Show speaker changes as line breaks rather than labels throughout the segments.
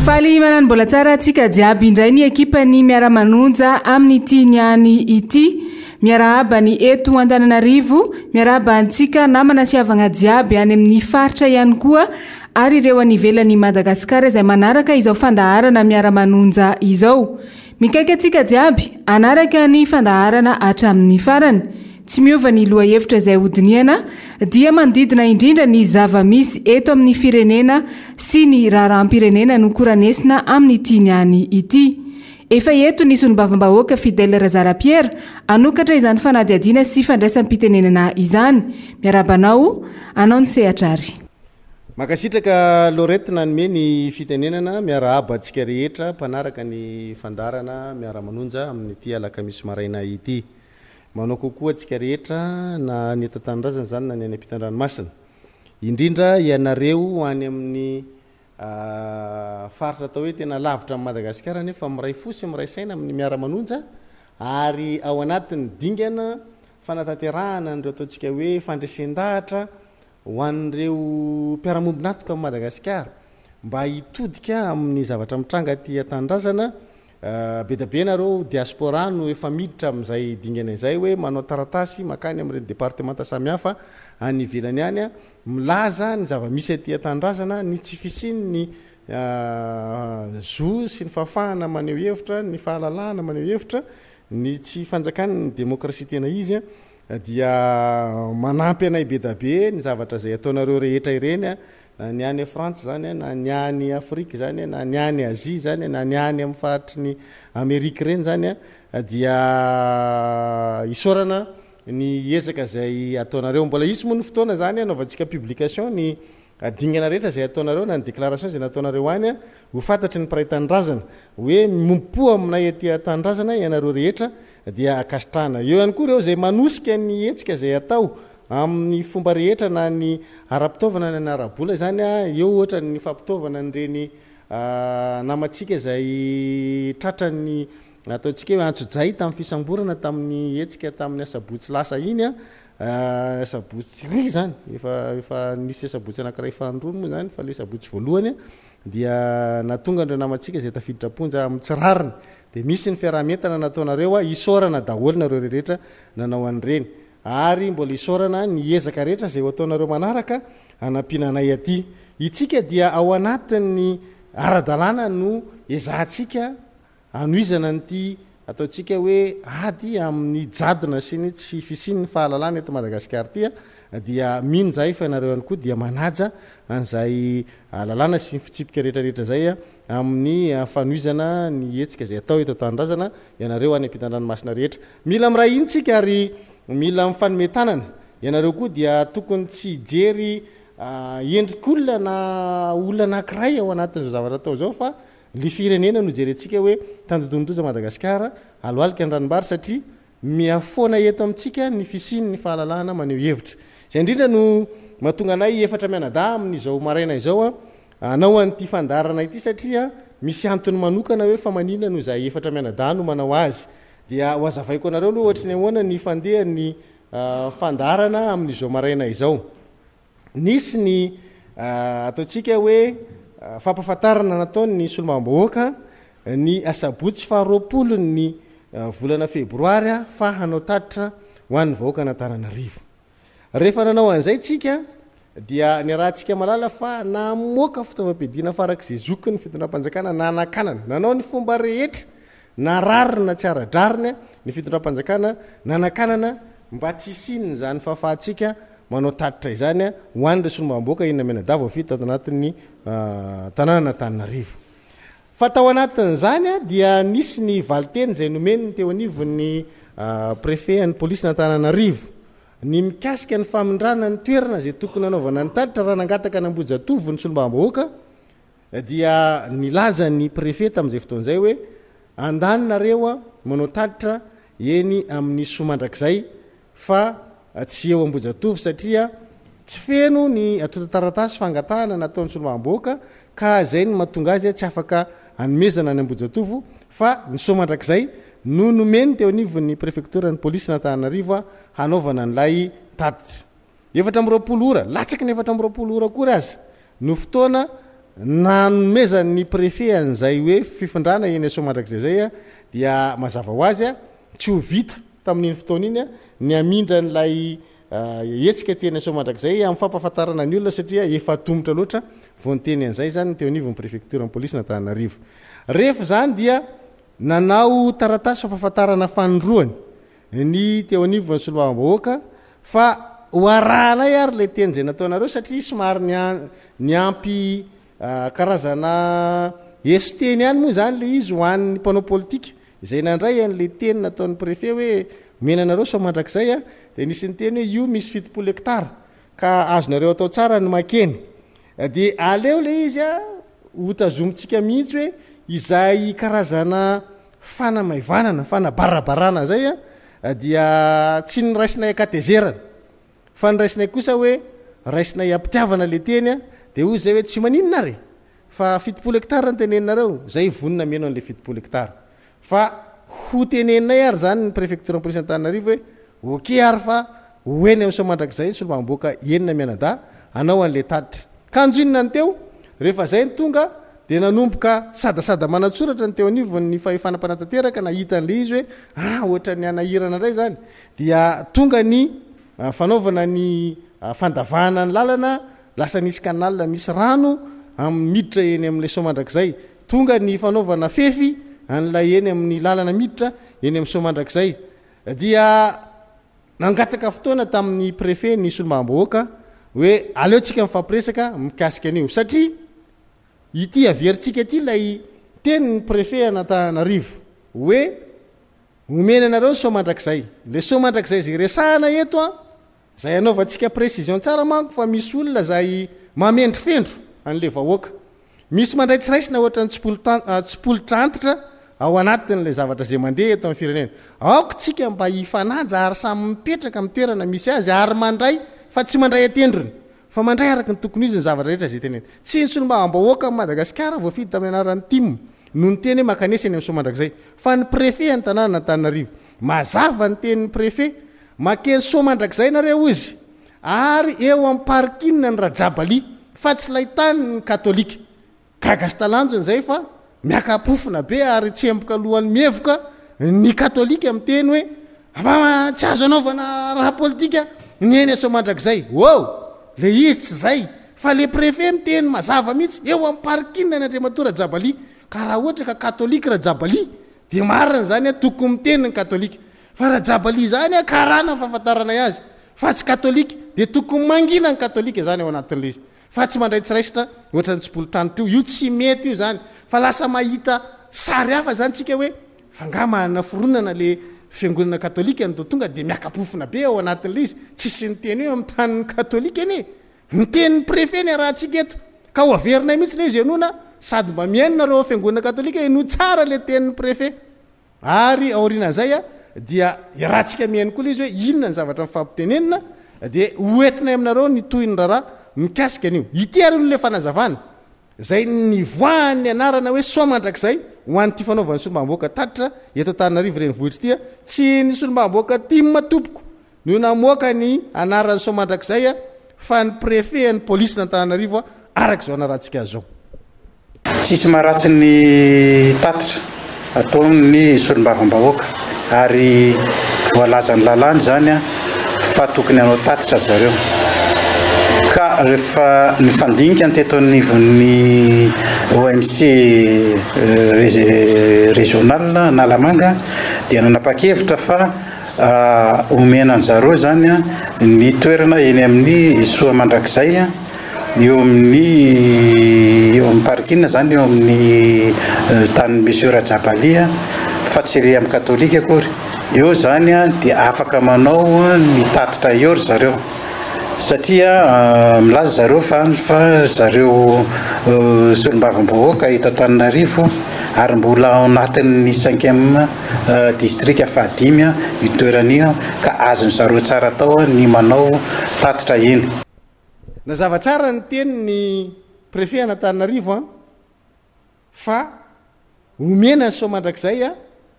Faly manano mbola tsara atsika jiaby indray ny ekipany miara-manonja amin'ity niany ity miarahaba ny eto Antananarivo miarahaba antsika namana siavagna jiaby any amin'ny faritra ihany koa ary ireo any ivelany Madagasikara izay manaraka izao fandaharana miara-manonja izao mikaiky atsika jiaby anaraka ny fandaharana hatramin'ny farany tsy miova ny loha hevitra izay hodiniana dia mandidina indrindra ny zava-misy eto amin'ny firenena sy ny raharam-pirenena no koranesina amin'ity niany ity. Efa eto ny sonom-bavam-bahoaka Fidèle Razarapierre anokatra izany fanadihadiana sy fandraisam-pitenenana izany miarabanao anao ny sehatrary.
Makasitraka Lorette nanome ny fitenenana miarahaba antsika rehetra mpanaraka ny fandarana miara-manonja amin'ity alakamisy maraina ity. Manao kokoa atsika rehetra na ny eto Tanindrazana zany na ny any ampitan-dranomasina indrindra ianareo any amin'ny faritra atao hoe tena lavitra amin'ny Madagasikara nefa miray fosy miray saina amin'ny miara-manonja ary ao anatin'ny dingana fanatanterahana an'ireo ataontsika hoe fandresen-dahatra ho an'ireo mpiara-mombonatoka amin'ny Madagasikara mba hitodika amin'ny zavatra mitranga aty Tanindrazana. Be da be nareo diaspora no efa miditra amin'izay dingana izay hoe manao taratasy makany amin'ireny departemanta samihafa any ivelany any milaza ny zava-misy aty Tanindrazana ny tsy fisiny ny zo sy ny fahafahana maneho hevitra ny fahalalahana maneho hevitra ny tsy fanjakany ny demokrasia tena izy dia manampy anay be da be ny zavatra izay ataonareo rehetra ireny ny any France zany na ny any Afrika zany na ny any Azia zany na ny any amin'ny faritry ny Amerika reny zany dia isorana ny ezaka izay ataonareo mbola isy moa ny fotoana zany anaovantsika publication ny dingana rehetra izay ataonareo na ny déclaration izay nataonareo any ho fantatry ny mpiray tanindrazana hoe mompo aminay aty Tanindrazana ianareo rehetra dia akasitrahana eo ihany koa ireo izay manosika ny hetsika izay atao amin'ny fomba rehetra na ny ara-pitaovana na ny ara-bola zany eo ohatra ny fampitaovana nyreny namatsika izay tratra ny ataontsika hoe antso-jay tamin'ny fisamborana tamin'ny hetsika tamin'ny asabotsy lasa iny asabotsy ry zany efa nisy asabotsy anankiray fahandroany moa zany fa le asabotsy voalohany dia natonga andreo namatsika izay tafiditra-ponja amin'ny tsirariny dia misy ny fiarahamentana nataonareo isorana daholo nareo rehetra nanao an'ireny ary mbola isorana ny ezaka rehetra izay ataonareo manaraka anampinanay aty itsika dia ao anatin'ny ara-dalàna no ezahantsika anoizana nyty ataontsika hoe ady amin'ny jadona sy ny tsy fisiny ny fahalalana eto Madagasikara ty dia mino zay fa ianareo ihany koa dia manaja an'izay lalàna sy ny fitsipika rehetrarehetra zay amin'ny fanoizana ny hetsika izay atao eto Tanindrazana ianareo any ampitan-dranomasina rehetra mila miray intsika ary mila mifanometanana ianareo koa dia tokony tsy jery endrik'olona na olona anankiray ao anatin'izao zavatra atao zao fa le firenena no jerentsika hoe tandodondoza Madagasikara aloalika ny ranombary satria miafoana eto amintsika ny fisiny ny fahalalahana maneho hevitra izay indrindra no mahatonga anay efatra mianadahy amin'izao maraina izao anao an'ity fandarana ity satria misy antony manokana hoe fa manina no izay efatra mianadahy no manao azy dia ho azavaiko anareo aloha ohatry ny ahoana ny fandeha ny fandarana amin'izao maraina izao nisy ny ataontsika hoe fampafatarana nataony solomam-bahoaka ny asabotsy faharoapolo ny volana febroary fa hanao tatitra ho an'ny vahoaka an'Antananarivo rehefa nanao an'izay tsika dia ny rahantsika malala fa namoaka fitaovam-piadiana farak'izay zoky ny fitondram-panjakana na anakanana nanao ny fomba rehetra na rarina tsy ara-drariny ny fitondram-panjakana na anakanana mba tsy isininy zany fahafahantsika manao tatitra izany ho an'ireo solomam-bahoaka inona menadava vita ato anatin'ny tanàna Antananarivo fa tao anatin'izany dia nisy ny valiteny izay nomeny teo anivon'ny préfet ny polisy n'Antananarivo ny mikasika ny famindrana ny toerana izay tokony anaovana ny tatitra raha nangataka n'Ambojatovo ny solomam-bahoaka dia nilaza ny préfet tamin'izay fotoan'izay hoe andaninareo manao tatitra eny amin'ny somandrakizay fa tsy eo Ambojatovo satria tsy feno ny atotataratasy fangatahana nataon'ny solomam-bahoaka ka zay ny mahatonga azy tsy afaka anomezana ny Ambojatovo fa ny somandrakizay no nomeny teo anivon'ny préfecture ny polisy n'Antananarivo hanaovana n'lay tatitra 7 ora latsaky ny 7 ora kory azy no fotoana nanomezany préfet an'izay hoe fifindrana eny Soamandrakizay zay a dia mazava ho azy a tsy ho vita tamin'iny fotoana iny a ny amindra n'lay etsika teny Soamandrakizay amin'ny fampahafantarana ny olona satria efa tombotra loatra vao nyteny an'izay zany teo anivon'ny préfecture ny polisy n'Antananarivo. Rehefa zany dia nanao taratasy fampahafantarana fanondroany ny teo anivon'ny solombavambahoaka fa hoarahanay ary le teny zay nataonareo satria somary ny ampy karazana esteny ihany moa zany le izy ho an'ny mpanao politika izay nandray an'le teny nataon'ny préfet hoe menanareo Soamandrakizay a dia nisy ny teny hoe io misy 70 hectara ka azonareo atao tsara ny makeny dia aleo le izy a hotazomitsika mihitsy hoe izay karazana fanamaivanana fanabarabarana zay a dia tsy ny raisinay akatezerana fa ny raisinay kosa hoe raisinay ampitiavana le teny a dia hoy zay hoe tsy maninona re fa 70 hectara ny teneninareo zay vonina meno an'le 70 hectara fa ho teneninay ary zany ny préfecture ny polisy Antananarivo hoe oke ary fa hoeny amin'ny Soamandrakizay solombavambahoaka enina mianada anao an'le tatitra kanjoinina ny teo rehefa zay ny tonga dia nanomboka sadasada manatsoratra ny teo anivon'ny fahefanam-panatanteraka nahita an'le izy hoe ohatra ny anahirana indray zany dia tonga ny fanaovana ny fandavahana ny lalana lasa nisy kanalina misy rano miditra eny amin'le Soamandrakizay tonga ny fanaovana fefy an'lay eny amin'ny lalana miditra eny amin'ny Soamandrakizay dia nangataka fotoana tamin'ny préfet ny solombavambahoaka hoe aleotsika mifampiresaka mikasika an'io satria ity averintsika ity lay tenyny préfet Antananarivo hoe omena anareo Soamandrakizay le Soamandrakizay zay resahana eto a zay anaovantsika précision tsara manko fa misy olona zay mamendry fendro an'le vahoaka misy mandray tsiraisina ohatra ny tsipolitra antitra ao anatin'le zavatra zay mandeha eto amin'ny firenena aoko tsika mba hifananja ary samy mipetraka amin'ny toerana misy azy ary mandray fa tsy mandray atendrony fa mandray araka ny tokony izy ny zavatra rehetra zay tenena tsy ny solombavambahoaka amin'ny Madagasikara voafidy tamin'ny anaran'ny tim no ny teny hoe makanesa eny amin'ny Soamandrakizay fa ny préfet ny tanàna Antananarivo mazava ny tenin'ny préfet makeny Soamandrakizay nareo izy ary eo amin'ny parkinina ny Rajabaly fa tsy lahitany ny katolika gagastalanjony zay fa miakapofina be ary tsy emboka alohan'ny mievoka ny katolika amin'ny teny hoe afa tsy azo anaovana raha politika ny eny Soamandrakizay le izy tsy zay fa le préfet miteny mazava mihitsy eo amin'ny parkinina ny Andriamatoa Rajabaly ka raha ohatra ka katolika Rajabaly dia marina zany a tokony miteny ny katolika fa Rajabaly zany a karana fahafantaranay azy fa tsy katolika dia tokony mangina ny katolika zany ao anatin'le izy fa tsy mandray tsiraisitra ohatra ny tsipolitranitra io tsy mety io zany fa lasa mahita sary hafa zany tsika hoe fangamana foronana le fiangonana katolika ny tonga dia miakapofina be ao anatin'le izy tsisy nyteny hoe amin'ny tanin'ny katolika eny nitenin'ny préfet ny rahantsika eto ka ho averinay mihitsy le izy enona sady mba miainonareo fiangonana katolika eno tsara le tenin'ny préfet ary aorianan'izay a dia rahantsika miaino koa le izy hoe inona ny zavatra mifampitenenina dia hoentinay aminareo ny toyny raharaha mikasika an'io ity ary le fanazavana zay nivoahany anarana hoe Soamandrakizay ho an'ity fanaovan'ny solombavambahoaka tatitra eto Antananarivo renivohitra ity tsy ny solombavambahoaka tia matopoko no namoaka ny anaran'ny Soamandrakizay a fa ny préfet ny polisy n'Antananarivo arak'izao anarantsika azy zao
tsisy maharatsy ny tatitra ataony solombavambahoaka ary voalazany lalàny zany a fa tokony hanao tatitra zareo ka rehefa ny fandinika ny teto anivon'ny ONC régional Nalamanga dia nanapa-kevitra fa omena ny zareo zany a ny toerana eny amin'ny Soamandrakizay a eo amin'ny parkinina zany eo amin'ny tanin'ny monsieur Rajabaly fa tsy re amin'ny katolika akory eo zany a dia afaka manao ny tatitra eo ry zareo satria milaza zareo fa zareo solombavambahoaka eto Antananarivo ary mbola ao anatin'ny 5e district fahadimy io toeran'io ka azony zareo tsara tao ny manao tatitra eny
nazava tsara ny tenin'ny préfet Antananarivo fa omena ny Soamandrakizay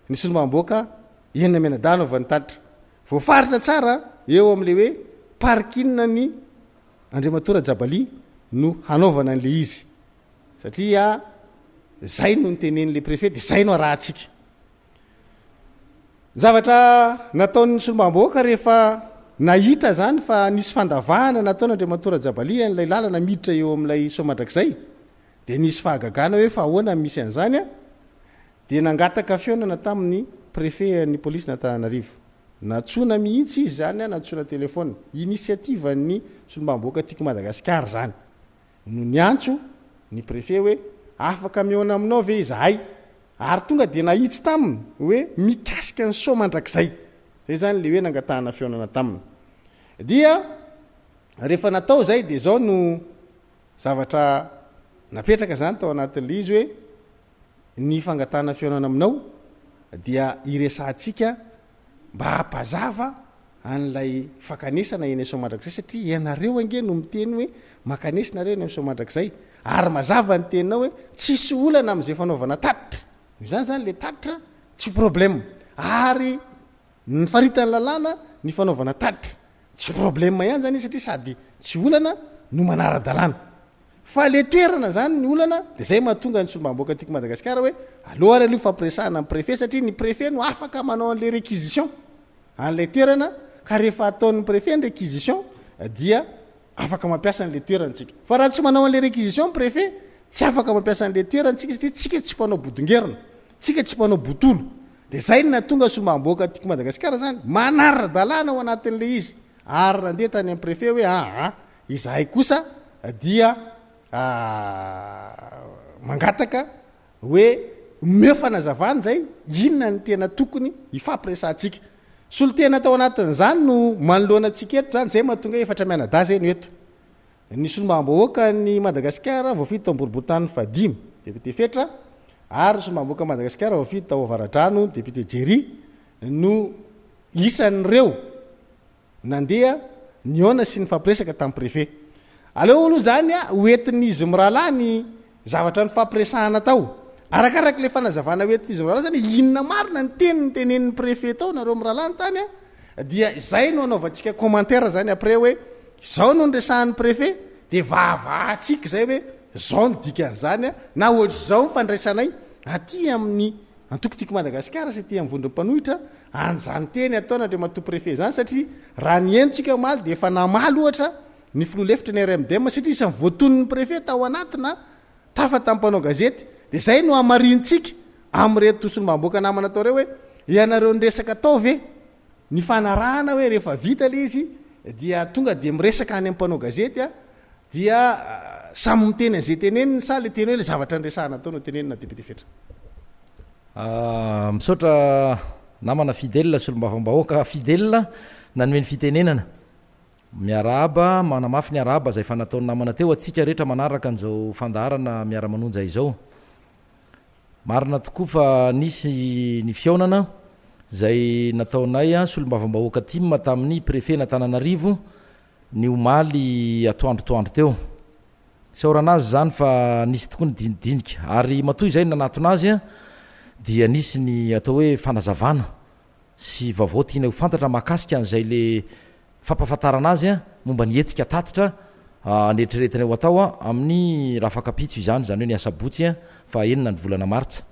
ny solombavambahoaka enina menadano avy ny tatitra voafaritra tsara eo amin'le hoe parkinina ny Andriamatoa Rajabaly no hanaovana an'le izy satria zay no nytenen'le préfet de zay no raha atsika zavatra nataon'ny solombamboaka rehefa nahita zany fa nisy fandavahana nataona Andriamantora Jabalia n'lay lalana miditra eo amin'ilay Soamandrakizay de nisy fahagagana hoe fa ahoana misy an'izany a de nangataka fionana tamin'ny préfet ny polisy n'Antananarivo natsona mihitsy izy zany a natsona telefona initiative ny solombamboaka tiako Madagasikara zany no niantso ny préfet hoe afaka miona aminao ve izahay ary tonga de nahitsy taminy hoe mikasika ny Soamandrakizay zay zany le hoe nangatahana fionana taminy dia rehefa natao zay de zao no zavatra napetraka zany tao anatin'le izy hoe ny fangatahana fionana aminao dia iresantsika mba hampazava an'ilay fakanesana eny Soamandrakizay satria ianareo ange no miteny hoe makanesinareo eny Soamandrakizay ary mazava ny teninao hoe tsisy olana am'izay fanaovana tatitra zany zany le tatitra tsy problème ary ny faritany lalàna ny fanaovana tatitra tsy problème ihany zany satria sady tsy olana no manara-dalàna fa le toerana zany ny olana de zay mahatonga ny solombamboaka tiako Madagasikara hoe aloha ary aloha fampiresahana amin'ny préfet satria ny préfet no afaka manao an'le réquisition an'lay toerana ka rehefa ataon'ny préfet ny réquisition dia afaka mampiasa an'le toerantsika fa raha tsy manao an'le réquisition préfet tsy afaka mampiasa an'le toerantsika satria tsika tsy mpanao bodongerina tsika tsy mpanao botolo de zay natonga solombamboaka tiako Madagasikara zany manara-dalàna ao anatin'le izy ary nandeha tany amin'ny préfet hoe izahay kosa dia mangataka hoe meo fanazavany zay inona ny tena tokony ifampiresantsika solo tena tao anatin'izany no manoloana atsika eto zany zay mahatonga efatra mianada zay no eto ny solombamboaka ny Madagasikara voafito tao amboriboritany fadimy député Fetra ary solombamboaka Madagasikara voafito tao Avaradrano député Jery no isan'ireo nandeha niona sy ny fampiresaka tamin'ny préfet aleo aloha zany a hoentin'izy mirahalahy ny zavatra ny fampiresahana tao arakaraka le fanazavana hoentin'izy mirahalahy zany inona marina ny tenin'ny préfet tao nareo mirahalahy ny tany a dia zay no anaovantsika commentaire zany après hoe zao no nresahan'ny préfet de vavahatsika zay hoe zao ny dikan'zany a na ohatry zao nyfandraisanay aty amin'ny antokotiko Madagasikara sy ty amin'ny vondrom-panohitra an'izany teny ataona ndre mato préfet zany satria raha ny enontsika maly de efa namaly ohatra ny filolefitra ny RMDM satria isan'ny voatonon'ny préfet tao anatina tafa tampanao gazety de zay no amarintsika am'reto solombamboaka namana atao reo hoe ianareo nyresaka atao ve ny fanarahana hoe rehefa vita le izy dia tonga de miresaka any am'panao gazety a dia samy miteny an'izay teneniny sa le teny hoe le zavatra nyresahana atao no tenenina député Fetra
misaotra namana fidèle solombavambahoaka fidèle nanomeny fitenenana miarahaba manamafy ny arahaba zay fa nataony namana teo atsika rehetra manaraka an'izao fandaharana miara-manonja izao marina tokoa fa nisy ny fionana zay nataonay a solombavambahoaka tim tamin'ny préfet n'Antananarivo ny omaly atoandrotoandro teo saoranazy zany fa nisy tokoa ny dinidinika ary matoy zay nanatonazy a dia nisy ny atao hoe fanazavana sy vaovao tiana ho fantatra mahakasika an'izay le fampafantarana azy a momba ny hetsika tatitra neritreretina ho atao a amin'ny raha fakapitso izany zany hoe ny asabotsy a fa enina ny volana martsa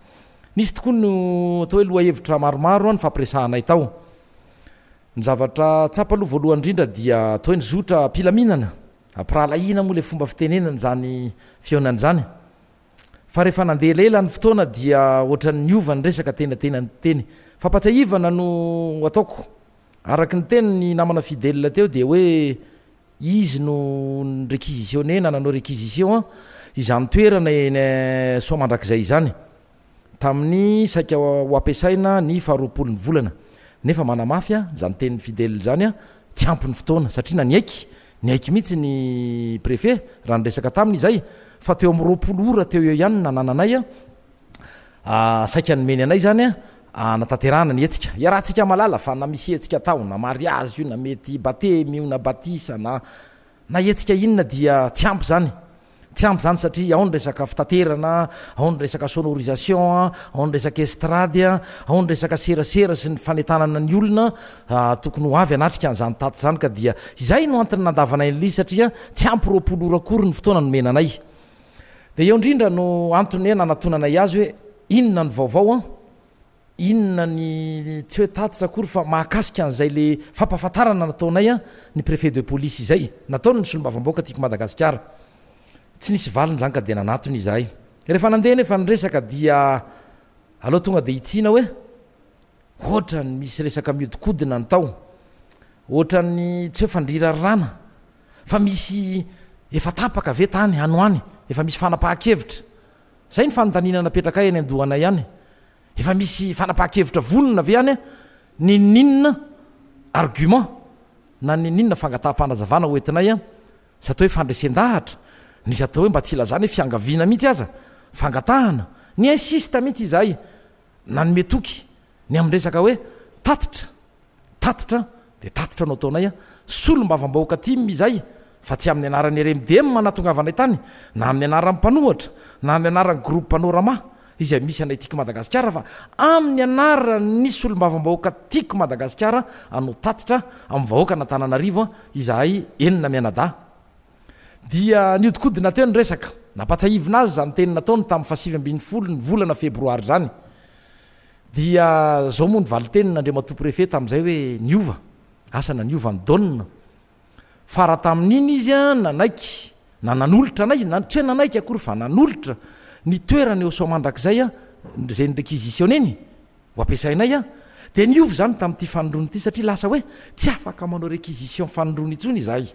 nisy tokoa no atao hoe loha hevitra maromaro a ny fampiresahanay tao ny zavatra tsapa aloha voalohany indrindra dia atao hoe ny zotra mpilaminana ampirahalaina moa le fomba fitenenana zany fionany zany fa rehefa nandeha lela ny fotoana dia ohatrany niova ny resaka tenatena ny teny fampatsahivana no ataoko araky ny teny ny namana fidèle teo dia hoe izy no réquisitionnena nanao réquisition a izany toerana eny Soamandrakizay izany tamin'ny saika ho ampiasaina ny faharoapolony volana nefa manamafy a zany tenin'ny fidèle zany a tsy ampy ny fotoana satria na ny aiky mihitsy ny préfet raha nyresaka taminy izay fa teo amin'ny roapolo ora teo eo ihany nanananay a saika nomeny anay zany a nataterahana ny hetsika iarahantsika malala fa na misy hetsika tao na mariazy io na mety batemy io na batisa na hetsika inona dia tsy ampy zany satria ao ny resaka fitaterana ao ny resaka sonorisation ao ny resaka estrady ao ny resaka serasera sy ny fanetanana ny olona tokony ho avy anatrika an'izany tato zany ka dia izay no antony nandavanay n'izy satria tsy ampy roapolo ora kory ny fotoana nomena anay de eo indrindra no antony hoe nanatonanay azy hoe inona ny vaovao a inona ny tsy hoe tatitra akory fa mahakasika an'izay le fampahafantarana nataonay a ny préfet de police izay nataony ny solombavamboaka tiako madagasikara tsy nisy valiny zany ka de nanatony izahay rehefa nandeha nefa nyresaka dia aloha tonga de itsina hoe ohatra ny misy resaka miodikodina ny tao ohatra ny tsy hoe fandrirarana fa misy efa tapaka ve tany anoany efa misy fanapahan-kevitra zay ny fanontaniana napetraka eny andohanay ihany efa misy fanapahan-kevitra vonona ve any ny ninona argument na ny ninona fangataham-panazavana oentinay a sy atao hoe fandresen-dahatra nisy atao hoe mba tsy ilazany hoe fiangaviana mihitsy aza fangatahana ny insista mihitsy izahay na ny metoky ny am'resaka hoe tatitra de tatitra no ataonay a solom-bavambahoaka timy izay fa tsy amin'ny anarany RMDM manatongavanay tany na amin'ny anaran'ny mpanohatra na amin'ny anaran'ny groupe panorama izay misy anay tiako madagasikara fa amin'ny anarany solom-bavambahoaka tiako madagasikara anao tatitra amin'ny vahoaka natananarivo izahay enina mianada dia niodikodina teo ny resaka napatsahivina azy zany teny nataony tamin'ny fa7 ny volana febroary zany dia zao moa ny valitenina andriamatoa préfet tamin'izay hoe niova asana niova ny daunina fa raha tamin'iny izy a nanaiky na nanolotra anay tsy hoe nanaiky akory fa nanolotra ny toerana eo somandrak'izay a zay ny réquisition eny ho ampiasainay a de niova zany tamin'ity fanondrony ity satria lasa hoe tsy afaka manao réquisition fanondrony itsony izahay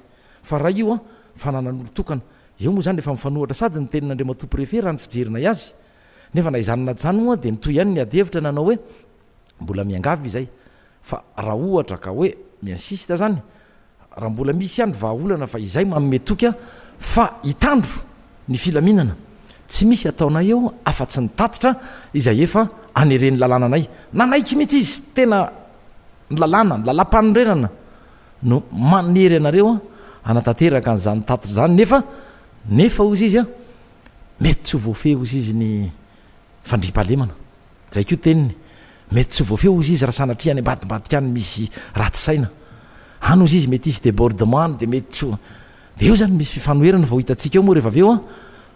fa raha io a fa nanan'olo tokana eo moa zany efa mifanohatra sady ny tenin'andriamatoa préfet raha ny fijerinay azy nefa na izanona zany moa de nitoy ihany ny adihevitra nanao hoe mbola miangavy izay fa raha ohatra ka hoe miinsista zany raha mbola misy ihany vahaolana fa izay mametoky a fa hitandro ny filaminana tsy misy ataonay eo afa-tsy ny tatitra izay efa anereny lalànanay nanaiky mihitsy izy tena ny lalàna ny lalam-panorenana no manery anareo a anatanteraka an'izany tatitra zany nefa ozy izy a mety tsy ho voafeh ozy izy ny fandrimpahalemana zay ko teniny mety tsy voafeo ozy izy raha sanatria any ambadimbadika any misy raty saina any ozy izy mety izy débordement de mety tsy de eo zany misy fifanoherana vao hitantsika eo moa rehefa aveo a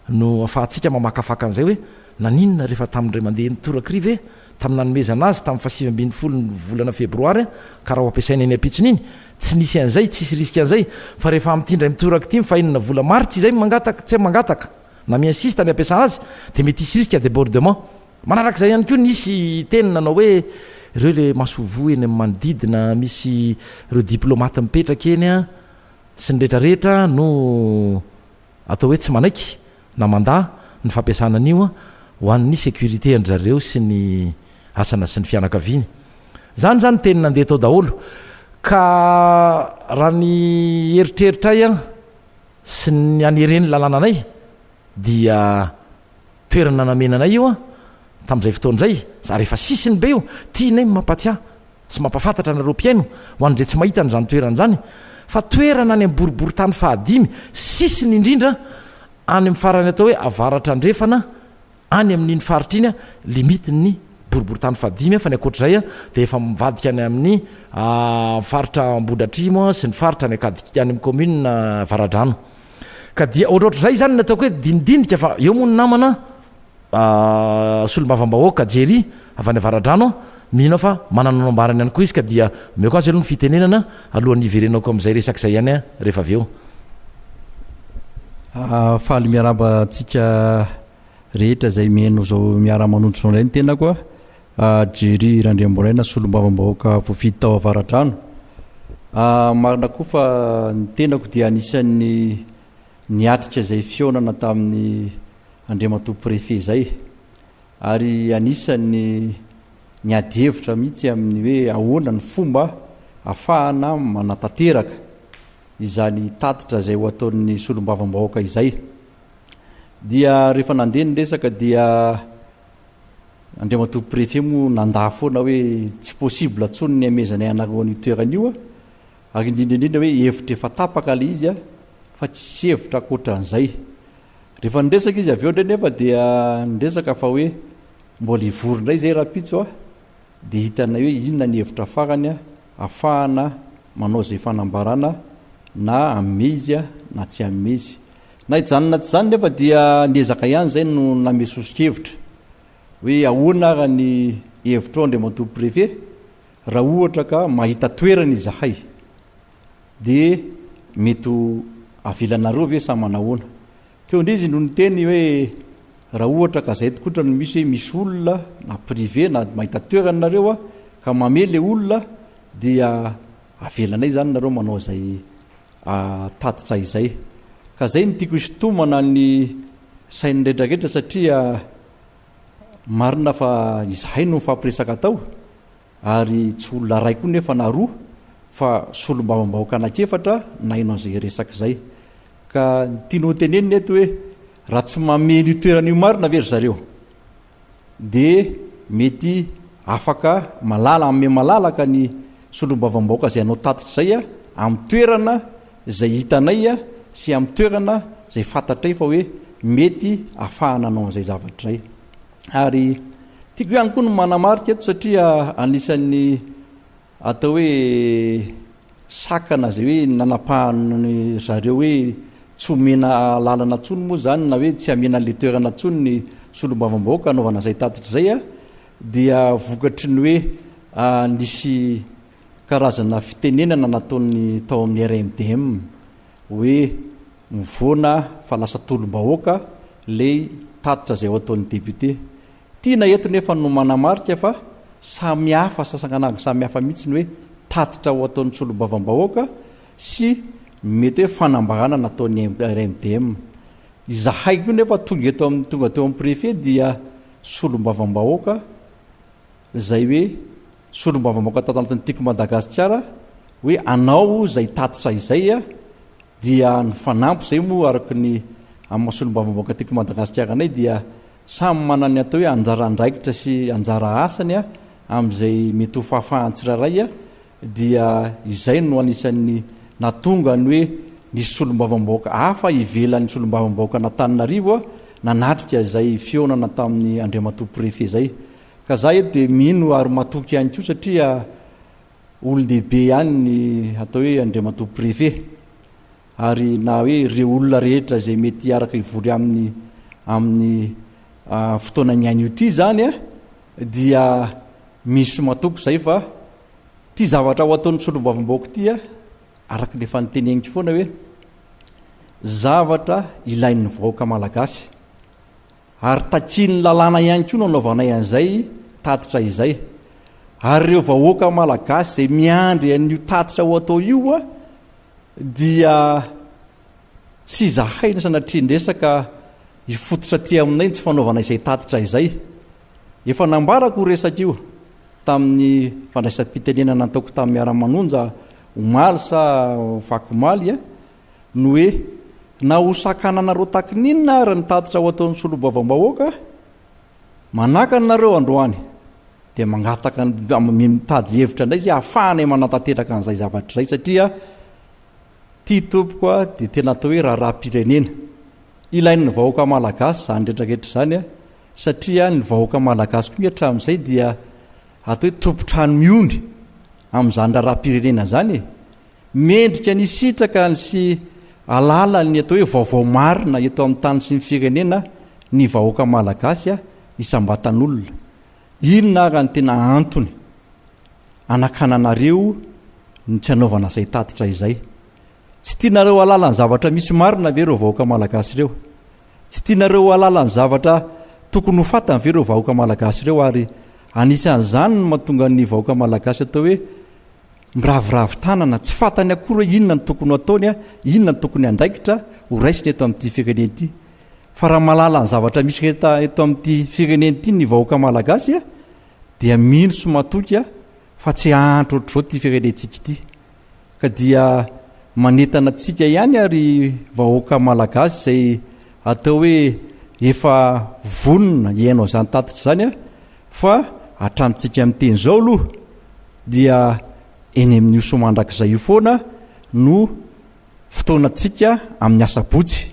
no afahantsika mamakafaka an'izay hoe naninona rehefa tamin'ray mandeha nitorakriv e tamin'ny nanomezana azy tamin'ny fa7 ny volana febroary ka raha ho ampiasaina eny ampitsony iny tsy nisy an'izay tsisy risika an'izay fa rehefa am'tindray mitoraky ty fa inona vola maritsy izay mangataka tsy mangataka na miinsista ny ampiasana azy de mety isy risika débordement manarak'izay ihany koa nisy teny nanao hoe ireo le masovo eny manodidina misy ireo diplomate mipetraky eny a sy ny rehetrarehetra no atao hoe tsy manaiky na manda ny fampiasana an'io a ho an'ny sécurité andrareo sy ny asana sy ny fianakaviany zany teny nandeha tao daholo ka raha ny eritreritray a sy ny anereny lalànanay dia toerana namenanay io a tam'izay fotoan'izay za rehefa sisiny be io tianay mampatsiah sy mampafantatra anareo mpiaino ho an'izay tsy mahita ny zany toerana zany fa toerana any amboribory tany fahadimy sisiny indrindra any amin'ny farany atao hoe avaratra andrefana any amin'iny faritra iny a limite ny boribory tany fahadimy fa ny akoatr'izay a de efa mivadika any amin'ny faritra ambodratrimo sy ny faritra ny akadika any amin'ny commune Varadrano ka dia ohatrohatr'izay zany ny ataoko hoe dinidinika fa eo moa ny namana solom-bavambahoaka jery avy any Varadrano mihina fa manana ambarany ihany koa izy ka dia meo ko azy aloha ny fitenenana alohan'ny iverenako am'izay resak'izay ihany a rehefa avy eo
faly miaraba atsika rehetra zay mihaino zao miara-manondro zao ndray ny tena koa jery randriamboraina solom-bavambahoaka voafidy tao Varadrano marina koa fa ny tenako dia anisan'ny niatrika zay fionana tamin'ny andriamatoa préfet zay ary anisan'ny niadihevitra mihitsy amin'ny hoe ahoana ny fomba ahafahana manatanteraka izany tatitra zay ho ataon'ny solom-bavambahoaka izay dia rehefa nandeha ny resaka dia andriamatoa préfet moa nanda foana hoe tsy possible atsony ny amezanay anareo ny toeran'io a ary indrindraindrindra hoe hevitra efa tapaka le izy a fa tsy hevitra akoatran'izay rehefa niresaka izy avy eo ndray nefa dia niresaka fa hoe mbola ivorondray zay rapitso a de hitanay hoe inona ny hevitra farany a ahafahana manao zay fanambarana na amme izy a na tsy amme izy na ijanona tsy zany nefa dia niezaka ihany zay no namesosokevitra hoe ahoana ara ny hevitra ao andriamatoa préfet raha ohatra ka mahita toerana izahay dia mety avelanareo ve sa manahoana teo indray izy no nyteny hoe raha ohatra ka zay tokotra no misy hoe misy olona na privé na mahita toerana nareo a ka mamele olona dia avelanay zany nareo manao zay tatitra izay ka zay ny tiako isotomana ny sainy rehetrarehetra satria marina fa izahay no fampiresaka tao ary tsy olona ray koa nefa na roa fa solom-bavambahoaka anakefatra na ino an'izay resaka zay ka tianao teneniny eto hoe raha tsy mamely io toeran'io marina very zareo dia mety afaka ame malalaka ny solom-bavambahoaka zay anao tatitra zay a amin'ny toerana zay hitanay a sy amin'ny toerana zay fantatray fa hoe mety ahafahana anao an'izay zavatra zay ary tiako ihany koa no manamarika eto satria anisan'ny atao hoe sakana zay hoe nanapahany zareo hoe tsy omena lalana tsony moa zany na hoe tsy amena le toerana tsony ny solom-bavambahoaka anaovana zay tatitra zay a dia vokatry ny hoe nisy karazana fitenenana nataony tao amin'ny RMDM hoe mivoana fa lasa tolom-bahoaka lay tatitra zay ao ataon'ny député tiana eto nefa no manamarika fa samihafa sasaganagy samihafa mihitsy ny hoe tatitra ho ataon'ny solom-bavambahoaka sy mety hoe fanambarana nataon'ny RMDM izahay koa nefa tonga teo amin'ny préfet dia solom-bavambahoaka zay hoe solom-bavambahoaka tato anatin'ny tiako Madagasikara hoe anao zay tatitra izay a dia ny fanampy zay moa araky ny amin'ny solom-bavambahoaka tiako Madagasikara anay dia samy manany atao hoe anjara andraikitra sy anjara asany a amin'izay mety ho fahafahany tsiraray a dia izay no anisan'ny natonga ny hoe nisy solom-bavambahoaka hafa ivelan'ny solom-bavambahoaka n'Antananarivo a nanatrika zay fionana tamin'ny andriamatoa préfet zay ka za eto dia mino ary matoky ihany koa satria olon-dehibe ihany ny atao hoe andriamatoa préfet ary na hoe reo olona rehetra zay mety araka ivory amin'ny fotoana miainy io ty zany a dia misy matoko zay fa ty zavatra ho ataon'ny solom-bavambahoaka ty a araka le fanotenegnitry foana hoe zavatra ilain'ny vahoaka malagasy ary takiany lalàna ihany koa no anaovanay an'izay tatitra izay ary reo vahoaka malagasy zay miandry an'io tatitra ho atao io a dia tsy zahay na sanatriandresaka ifototra ty aminay tsy fanaovana izay tatitra izay efa nambarako resaka io tamin'ny fandraisam-pitenenana nataoko tamin'ny miara-manonja omaly sa vakomaly a no hoe na hosakananareo takininona ary ny tatitra ho ataon'ny solom-bavambahoaka manaka nareo androany dia mangataka mitady hevitra indray zay ahafahanay manatateraka an'izay zavatra zay satria ty tompoko a dia tena atao hoe raha-pirenena ilain'ny vahoaka malagasy zany rehetrarehetra zany a satria ny vahoaka malagasy koa hatramin'izay dia atao hoe tompotrano miony amin'izany raha-pirenena zany mendrika ny sitraka sy alala ny atao hoe vaovao marina eto amin'ny tany sy ny firenena ny vahoaka malagasy a isam-batan'olona inona ara ny tena antony anakananareo ny tsy anaovana izay tatitra izay tsy tianareo alala ny zavatra misy marina ve reo vahoaka malagasy ireo tsy tianareo alala ny zavatra tokony ho fatany ve reo vahoaka malagasy ireo ary anisan'izany no mahatonga ny vahoaka malagasy atao hoe miravoravo tanana tsy fatany akory hoe inona ny tokony ataony a inona ny tokony andraikitra ho raisina eto amin'ity firenena ity fa raha malala ny zavatra misy eto amin'ity firenena ity ny vahoaka malagasy a dia mino sy matoky a fa tsy ahantro ohatr'izao ty firenentsika ity ka dia manentana antsika ihany ary vahoaka malagasy zay atao hoe efa vonona iainao zany tatitra zany a fa hatramintsika amin'teny zao aloha dia eny amin'io somandrak'izay io foana no fotoanatsika amin'ny asabotsy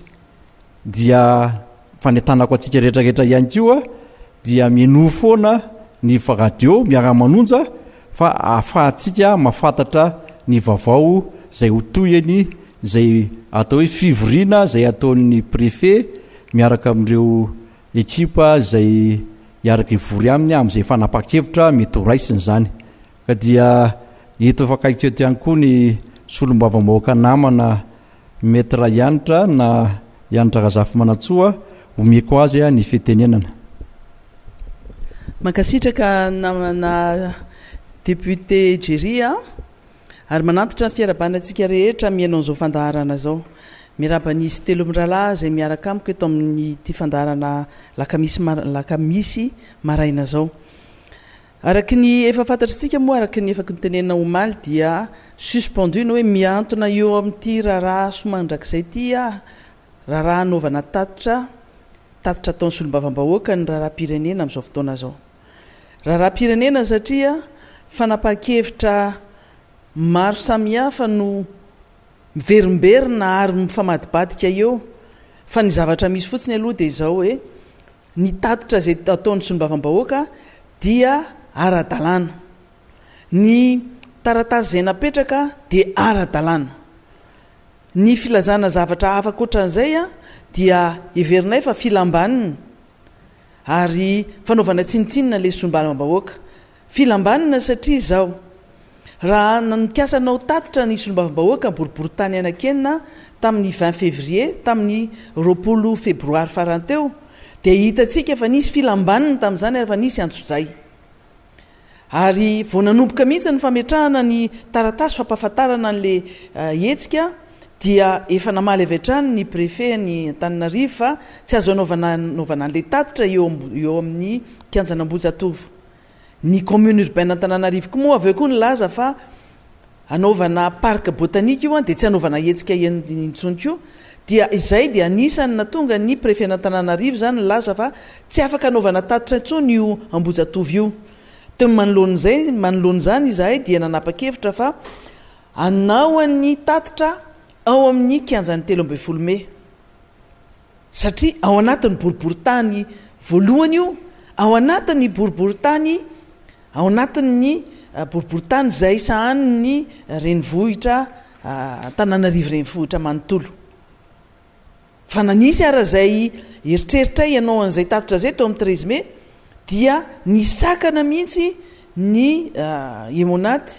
dia fanetanako atsika rehetrarehetra ihany koa dia mieno foana ny radio miara-manonja fa ahafahantsika mahafantatra ny vaovao zay ho toyany zay atao hoe fivoriana zay ataon'ny préfet miaraka amin'ireo ekipa zay iaraka ivory aminy amin'izay fanapa-kevitra mety horaisiny zany ka dia eto fakaiky eto ihany koa ny solom-bava-bahoaka namana mety raha ianitra na ianitra razafy manatsoa omeko azy ny fitenenana
mankasitraka namana député Jeria ary manantitra ny fiarabana antsika rehetra miainao zao fandaharana zao mirabanisy telo miralahy zay miaraka amiko eto amin'ny ty fandaharana lakamisy maraina zao araky ny efa fantatritsika moa araky ny efaky nytenenina omaly dia suspendu no hoe miantona eo amin'ity raharaha somandrakizay ty raharaha anaovana tatitra ataon'ny solombavam-bahoaka ny raharaha-pirenena amin'izao fotoana zao raharaha-pirenena satria fanapa-kevitra maro samihafa no miverimberina ary mifamadibadika eo fa ny zavatra misy fotsiny aloha dia izao hoe ny tatitra zay ataon'ny solombavam-bahoaka dia ara-dalàna ny taratasy zay napetraka dia ara-dalàna ny filazana zavatra hafa koatran'izay dia heverinay fa filambanina ary fanaovana tsinitsinina le solombavam-bahoaka filambanina satria zao raha nanikiasanao tatitra ny solombavam-bahoaka boribory tany anakenina tamin'ny 20 février tamin'ny 20 febroary faranteo dia hitatsika fa nisy filambanina tamin'izany ary fa nisy antsozay ary vao nanomboka mihitsy ny fametrahana ny taratasy fampahafantarana n'le hetsika dia efa namaly avy hatrany ny préfet ny Antananarivo fa tsy azo anaovana an'le tatitra eo amin'ny kianjanambojatovo ny commune urbaine Antananarivo koa moa aveo koa ny laza fa anaovana parc botanique io dia tsy anaovana hetsika intsoniko dia izay dia anisany natonga ny préfet Antananarivo zany laza fa tsy afaka anaovana tatitra intsony io Ambojatovo io teo manoloana zany izahay dia nanapa-kevitra fa anao an'ny tatitra ao amin'ny kianjan'ny 13 Mai satria ao anatin'ny boriboritany voalohany io ao anatin'ny boriboritany ao anatin'ny boriboritany zay sahan'ny renivohitra Antananarivo renivohitra manontolo fa nanisy ara zay eritreritra ianao an'izay tatitra zay teo amin'ny 13 Mai dia nisakana mihitsy ny emonady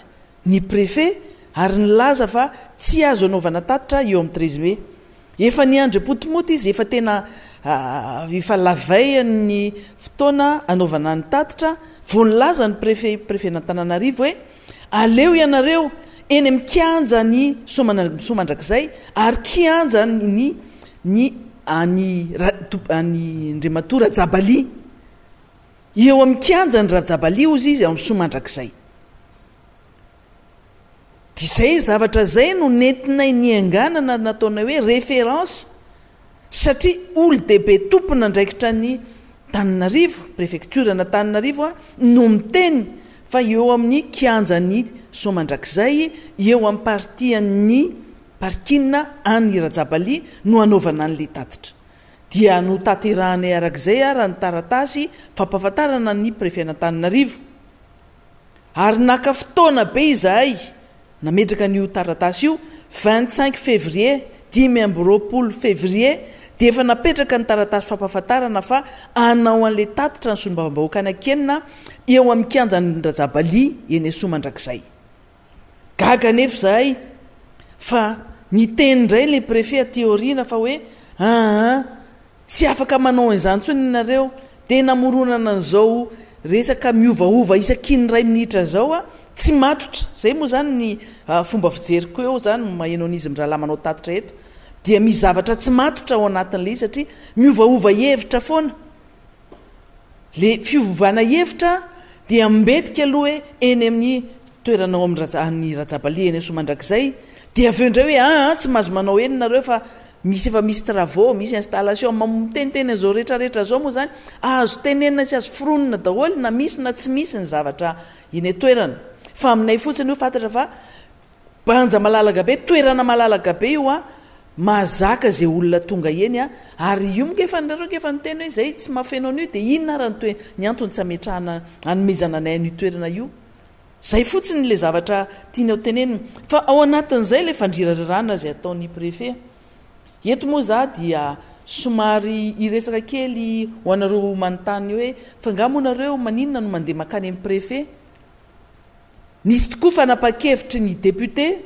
ny préfet ary nylaza fa tsy azo anaovana tatitra eo amin'ny 13 Mai efa ny andro potomoty izy efa tena efa lavay ny fotoana anaovana ny tatitra vo nilaza ny préfet n'Antananarivo hoe aleo ianareo eny amin'ny kianja ny somandrakizay ary kianja ny Andriamatora Jabaly eo amin'ny kianja ny Rajabaly ozy izy ao amin'ny somandrakizay dia izay zavatra zay no nentinay nianganana nataonay hoe référence satria olo-dehibe tompona ndraikitra ny Tananarivo préfecture na Tananarivo no miteny fa eo amin'ny kianjany somandrakizay eo amin'ny partian'ny parkina any Rajabaly no anaovana an'le tatitra dia no taterahanay arak'izay raha ny taratasy fampahafantarana ny préfet n'Antananarivo ary naka fotoana be izahay nametraka n'io taratasy io 25 février 20 février dia efa napetraka ny taratasy fampahafantarana fa anao an'le tatitra ny solombavam-bahoaka anakenina eo amin'ny kianjan'ny Rajabaly eny somandrakizay gaga nefa zahay fa niteny indray le préfet ateoriana fa hoe tsy afaka manao izany tsony ianareo dia namoronana an'izao resaka miovaova isaky ny 2 minitra zao tsy matotra zay moa zany ny fomba fijeriko eo zany mahenonisme raha lahy manao tatitra eto dia misy zavatra tsy matotra ao anatin'le satria miovaova hevitra foana le fiovana hevitra dia mbetika aloha hoe eny amin'ny toeranao amin'ny Rajabaly eny somandrakizay dia aveo indray hoe tsy mahazo manao eny nareo fa efa misy travaux misy installation miteniteny zao rehetrarehetra zao moa zany azo tenenina sy azo foronina daholo na misy na tsy misy ny zavatra eny toerana fa aminay fotsiny io fantatra fa banja malalaka be toerana malalaka be io mahazaka zay olona tonga eny ary io moka efa nareo efa niteny hoe zay tsy mahafenao an'io dia inona raha ny antony tsy ametrahana anomezana anay an'io toerana io zay fotsiny le zavatra tiany ao tenenina fa ao anatin'izay le fandrirarana zay ataony préfet eto moa za dia somary iresaka kely ho anareo manontany hoe fa ngamonareo maninona no mandeha makany amin'ny préfet nisy tokoa fanapa-kevitry ny député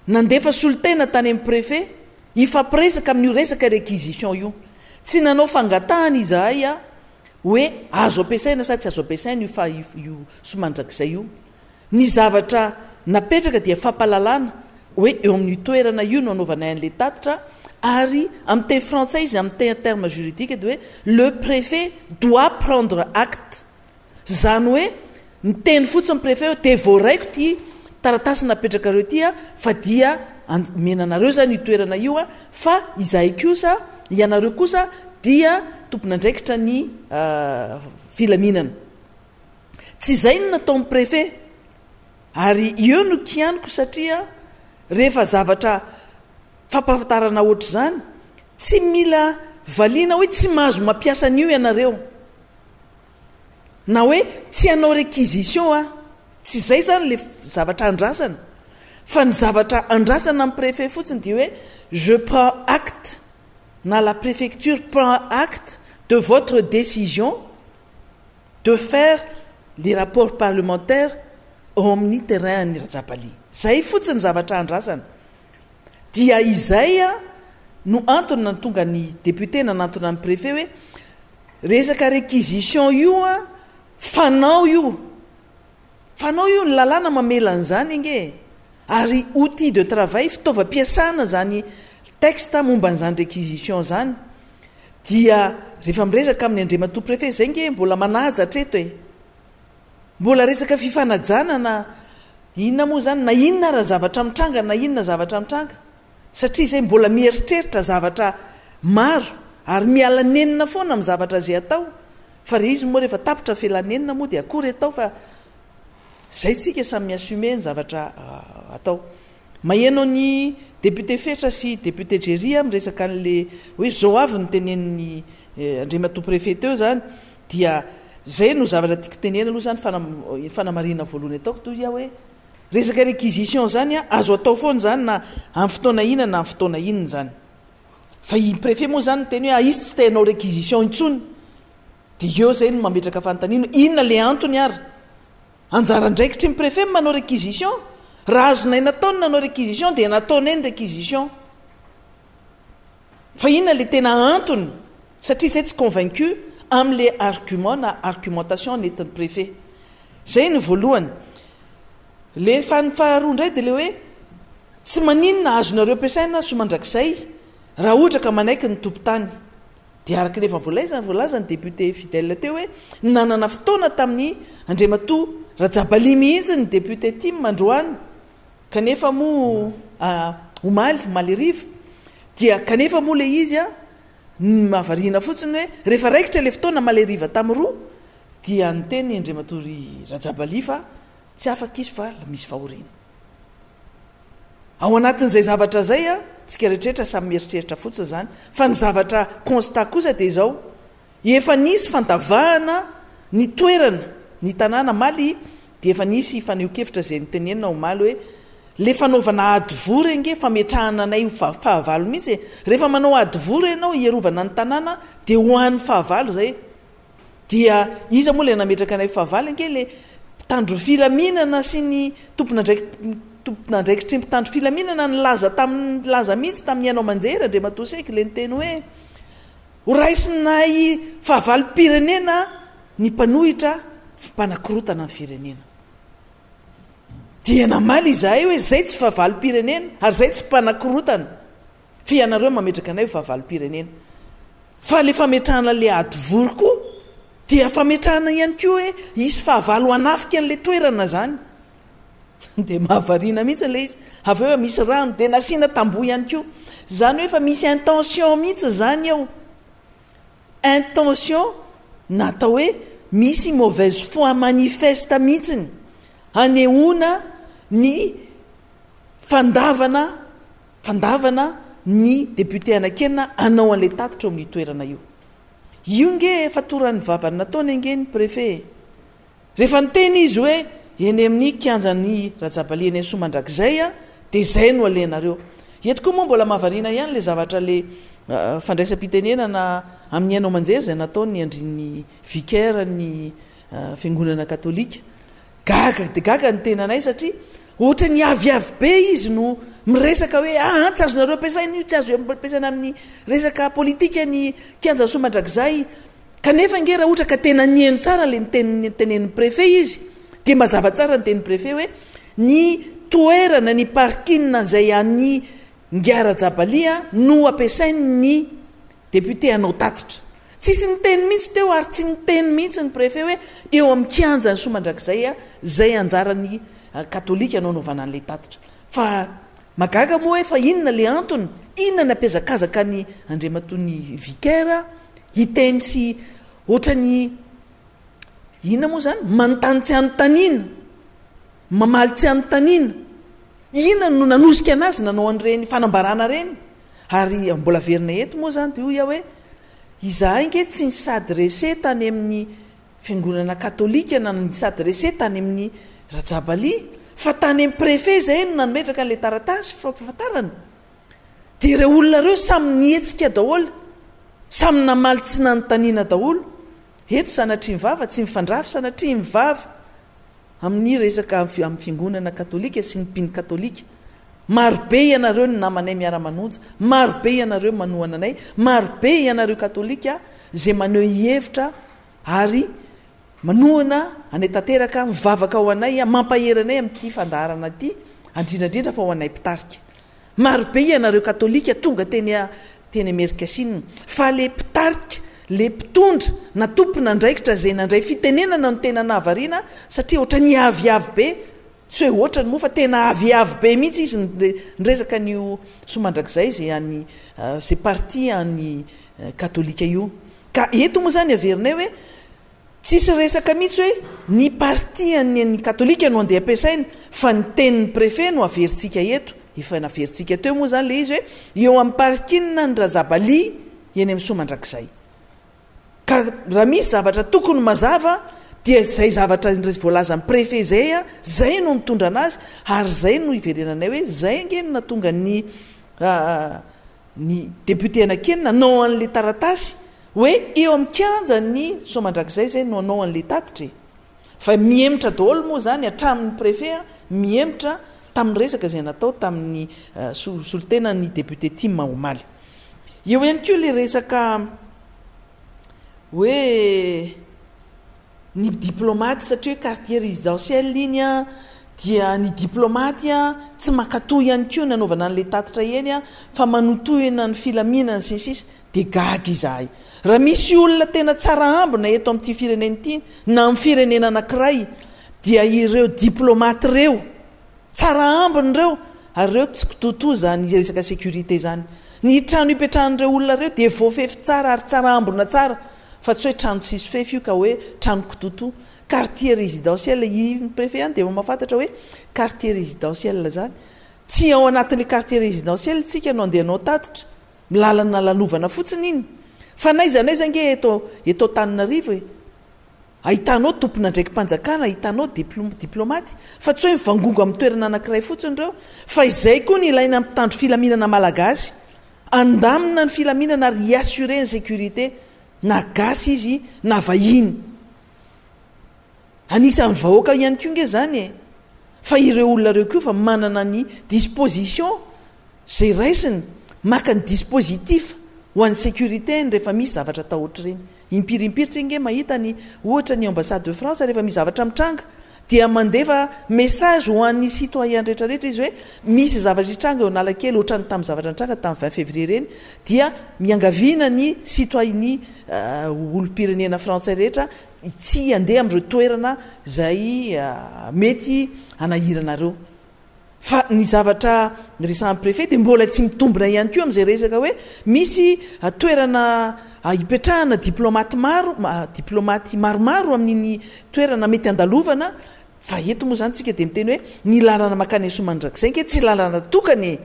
nandefa solotena tany amin'ny préfet ifampiresaka amin'io resaka réquisition io tsy nanao fangatahany izahay a hoe azo ampiasaina sa tsy azo ampiasaina io fa io somandrak'izay io ny zavatra napetraka dia fampalalana hoe eo amin'ny toerana io no anaovanay an'le tatitra ary amin'ny teny frantsay izy amin'ny teny terme juridique de hoe le préfet doit prendre acte zany hoe miteny fotsiny préfet hoe de voaraiko ty taratasy napetraka reo ty a fa dia menanareo zany itoerana io a fa izahay kosa ianareo kosa dia tomponandraikitra ny filaminana tsy zay no natao amin'ny préfet ary eo no kianiko satria rehefa zavatra fampahafantarana ohatr' zany tsy mila valiana hoe tsy mahazo mampiasa an'io ianareo na hoe tsy hanao réquisition a tsy zay zany le zavatra andrasana fa ny zavatra andrasana amin'ny préfet fotsiny dia hoe je prends acte na la préfecture prend acte de votre décision de faire les rapports parlementaires ao amin'ny terrain ny Rajabali zay fotsiny zavatra andrasana dia izay a no antony na tonga ny député nanantona amin'ny préfet hoe resaka réquisition io a fanao io ny lalàna mamelan'izany inge ary outil de travail fitaovam-piasana zany texte momba n'izany réquisition zany dia rehefa miresaka amin'ny andriamatoa préfet zay nge mbola manaja hatreto e mbola resaka fifanajana na inona moa zany na inona raha zavatra mitranga na inona zavatra mitranga satria zay mbola mieritreritra zavatra maro ary mialanenina foana amin'ny zavatra zay atao fa re izy moa rehefa tapitra felanenina moa dia akory atao fa zay tsika samy miassume ny zavatra atao maheno ny député fetra sy député Jeria miresaka an'le hoe zao avy ny tenen'ny andriamatoa préfet teo zany dia zay no zavatra tiako tenena aloha zany fanamarina voalohany ataoko toy ia hoe resaka réquisition zany a azo atao foana zany na amin'ny fotoana inona na amin'ny fotoana inona zany fa i préfet moa zany teny hoe izy tsy tenao réquisition intsony dia eo zay no mametraka fantanino inona le antony ary anjara ndraikitry ny préfet manao réquisition raha azonay nataony nanao réquisition dia nataony eny réquisition fa inona le tena antony satria zay tsy convaincu amin'le argument na argumentation netin'ny préfet zay ny voalohany le faharoa indray dia le hoe tsy maninona azonareo ampiasaina somandrakizay raha ohatra ka manaiky ny tompotany dia araka rehefa voalaza ny député fidèle teo hoe nanana fotoana tamin'ny andriamatoa Rajabali mihitsy ny député Tim Mandroany kanefa moa omaly riva dia kanefa moa le izy a mahavariana fotsiny hoe rehefa raikitra le fotoana maly riva tamin'ny roa dia nyteny andriamatoa Rajabali fa tsy afaka izy fa la misy fahoriana ao anatin'izay zavatra zay a tsika rehetrrehetra samy mieritreritra fotsiny zany fa ny zavatra constat kosa dia izao efa nisy fandavahana ny toerana ny tanàna maly dia efa nisy faneho-kevitra zay nytenenina omaly hoe le fanaovana adivory enge fametrahana anay fahavalo mihitsy rehefa manao adivory ianao hierovana ny tanàna dia hoan'ny fahavalo zay dia iza moa le nametraka anay fahavalo enge le mpitandro filaminana sy ny tomponandraikitry mpitandro filaminana laza mihitsy tamin'ny ianao manjery andriamatoa seky le nyteny hoe horaisinay fahavalo-pirenena ny mpanohitra mpanakorotana ny firenena dia namaly izahay hoe zay tsy fahavalo-pirenena ary zay tsy mpanakorotana fa ianareo mametraka anay ho fahavalo-pirenena fa le fametrahana le adivory koa dia fametrahana ihany koa hoe isy fahavalo anafika an'le toerana zany dia mahavariana mihitsy le izy avy eo misy rano dia nasiana tamboho ihany koa zany hoe fa misy intention mihitsy zany ao intention natao hoe misy mauvaise foi manifeste mihitsiny hanehoana ny fandavana ny député anakenina anao an'le tatitra amin'ny toerana io nge fatoran'ny vavany nataony nge ny préfet rehefa niteny izy hoe eny amin'ny kianjany Rajabali eny Somandrakizay dia izay no alenareo. Eto koa moa mbola mahavariana ihany le zavatra le fandraisam-pitenenana amin'ny hainao manjery izay nataony andrin'ny vicaire ny fiangonana katolika. Gaga dia gaga ny tenanay satria ohatra ny aviavy be izy no miresaka hoe tsy azonareo ampiasaina io, tsy azo ampiasaina amin'ny resaka politika ny kianja Somandrakizay. Kanefa nge raha ohatra ka tena nieno tsara le tenen'ny préfet izy dia mazava tsara ny tenin'ny préfet hoe ny toerana ny parkina izay any Ngara-Jabaly no ampiasainy ny député anao tatitra. Tsisy ny teny mihitsy teo ary tsy ny teny mihitsy ny préfet hoe eo amin'ny kianja ny Somandrakizay zay anjarany katolika anao naovana an'ilay tatitra. Fa magaga moa hoe fa inona le antony, inona ny ampiazakazaka ny andriamatoan'ny vicaire hiteny sy ohatra ny inona moa zany manontany tsy anontaniana, mamaly tsy anontaniana, inona no nanosika anazy nanao an'ireny fanambarana reny. Ary mbola verina eto moa zany dia hoe izahay nge tsy nisady rese tany amin'ny fiangonana katolika na nisady rese tany amin'ny Rajabali, fa tany amin'ny préfet zay no nanometraka an'ilay taratasy fampahafantarana. Dia ireo olona ireo samy nihetsika daholo, samy namaly tsy nanontaniana daholo. Eto sanatria mivava tsy mifandrafy, sanatria mivava amin'ny resaka amin'ny fiangonana katolika sy ny mpino katolika. Marobe ianareo ny namanay miara-manonja, marobe ianareo manohana anay, marobe ianareo katolika zay maneho hevitra ary manohana anay tanteraka mivavaka ao anay, mampaheranay amin'ity fandaharana ity, andrindrandrindra fa ho anay mpitarika. Marobe ianareo katolika tonga teny Amerika Sinina, fa le mpitarika, le mpitondra na tompona ndraikitra zay nandray fitenenana no tena nahavariana, satria ohatra ny aviavy be, tsy hoe ohatra ny moa fa tena aviavy be mihitsy izy nyresaka n'io Somandrakizay zay any zay parti any katolika io. Ka eto moa zany averinay hoe tsisy resaka mihitsy hoe ny parti any katolika no andeha ampiasaina, fa ny tenin'ny préfet no averintsika eto. Efa naverintsika teo moa zany le izy hoe eo amin'ny parkina ny Rajabali eny amin'ny Somandrakizay. Ka raha misy zavatra tokony mazava dia zay zavatra voalaza amin'ny préfet zay no mitondra anazy, ary zay no iverenanay hoe zay nge no natonga ny député anankeny nanao an'le taratasy hoe eo amin'ny kianja ny Somandrakizay zay no anao an'le tatitra. Fa mihemitra daholo moa zany hatramin'ny préfet, mihemitra tamin'ny resaka zay natao tamin'ny solotena ny député Tim Omaly. Eo ihany koa le resaka hoe ny diplomaty, satria hoe quartier résidentiel iny dia ny diplomaty tsy makatoy ihany koa nanaovana an'le tatitra eny fa manotohina ny filaminana sy ny sisa. Dia gaga izahay raha misy olona tena tsara ambina eto amin'ity firenena ity na amin'ny firenena anankiray, dia ireo diplomaty reo tsara ambiny reo, ary reo tsy kitoto zany resaka sécurité zany. Ny trano ipetrahan'ireo olona reo dia voafefy tsara ary tsara ambina tsara, fa tsy hoe trano tsisy fefy io ka hoe trano kitoto. Quartier résidentiel i préfet any dia mahafantatra hoe quartier résidentiel zany tsy ao anatin'le quartier résidentiel tsika no andehanao tatitra, milalana lanovana fotsiny iny. Fa naiza nge eto Tananarivo ahitanao tompona ndraiky mpanjakana, ahitanao diplomaty, fa tsy hoe mivangongo amin'ny toerana anankiray fotsiny reo, fa izay koa ny ilaina amin'ny mpitandro filaminana malagasy, andamina ny filaminana ary hiassurer ny sécurité na gasy izy na vahiny. Anisan'ny vahoaka ihany koa nge zany fa ireo olona reo koa fa manana ny disposition zay raisiny, maka ny dispositif ho an'ny sécurité rehefa misy zavatra tahotra reny. Impirimpiry tsy nge mahita ny ohatra ny ambassade de France rehefa misy zavatra mitranga dia mandefa message ho an'ny citoyen rehetrarehetra izy hoe misy zavatra hitranga eo Analakely, ohatra ny tamin'ny zavatra nitranga tamin'ny 20 février reny, dia miangaviana ny citoyeny olom-pirenena français rehetra tsy andeha amin'ireo toerana zay mety anahiranareo. Fa ny zavatra resan'ny préfet dia mbola tsy mitombina ihany koa amin'izay resaka hoe misy toerana hipetrahana diplomaty maromaro amin'iny toerana mety andalovana. Fa eto moa zany tsika dia miteny hoe ny lalana makany Somandrakizay nke tsy lalana tokany,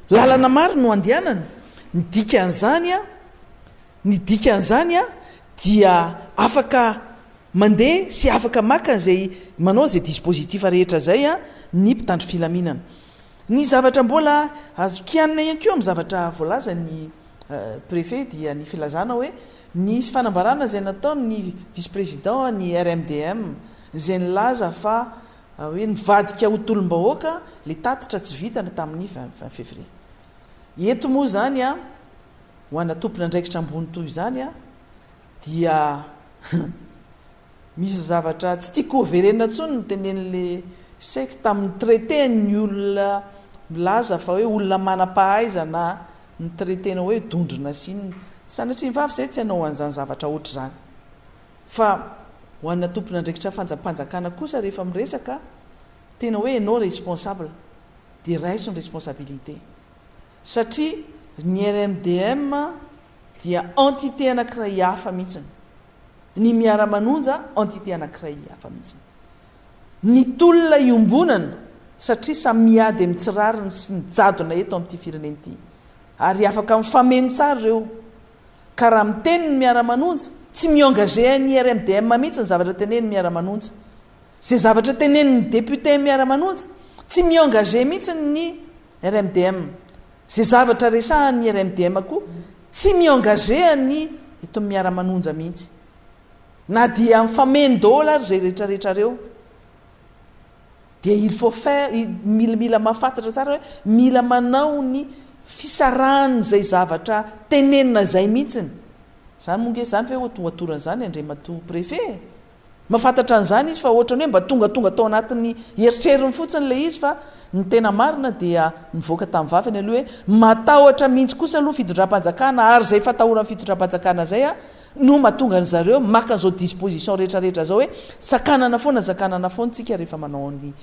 lalana maro no andehanana. Ny dikan'izany dia afaka mandeha sy afaka maka zay manao zay dispositif rehetra zay a ny mpitandro filaminana. Ny zavatra mbola azokianina ihany keo amin'ny zavatra voalaza ny préfet dia ny filazana hoe nisy fanambarana zay nataony ny vice président ny RMDM zay nilaza fa hoe nivadika ho tolom-bahoaka le tatitra tsy vitana tamin'ny 20 février. Eto moa zany a ho ana tompona andraikitra ambony toy zany a dia misy zavatra tsy tiako overena tsony ny tenen'le sek tamin'ny traité ny olona milaza fa hoe olona manam-pahaizana ny traité-na hoe dondrona siny sanatria mivavy zay tsy hanao an'izany zavatra ohatr' zany fa ho anna tompona andraikitra fanjapanjakana kosa rehefa miresaka tena hoe ianao responsable de ray son responsabilité satria ny RMDM dia entité anankiray hafa mihitsiny, ny miara-manonja entité anankiray hafa mihitsiny, ny tolona iombonana satria samy miady amin'ny tsirariny sy ny jadona eto amin'ity firenena ity ary afaka mifameno tsara ireo ka raha miteny ny miara-manonja tsy mi-engagé ny RMDM mihitsy ny zavatra teneny miara-manonja, zay zavatra teneny ny député miara-manonja tsy mi-engagé mihitsy ny RMDM, zay zavatra resahan'ny RMDM koa tsy mi-engagé ny eto miara-manonja mihitsy na dia mifameno daholo ary zay rehetrarehetra reo dia il faut faire mila mahafantatra tsara hoe mila manao ny fisarahany zay zavatra tenenina zay mihitsiny zany monge zany hoe oatorany zany andremato préfet mahafantatra an'izany izy fa ohatrany hoe mba tongatonga tao anatin'ny eritreriny fotsiny le izy fa ny tena marina dia nivoaka tamin'ny vavany aloha hoe matahotra mihitsy kosa aloha fitondram-panjakana ary zay fatahorany fitondram-panjakana zay a no mahatonga an'zareo maka an'izao disposition rehetrarehetra zao hoe sakanana foana tsika rehefa manao ny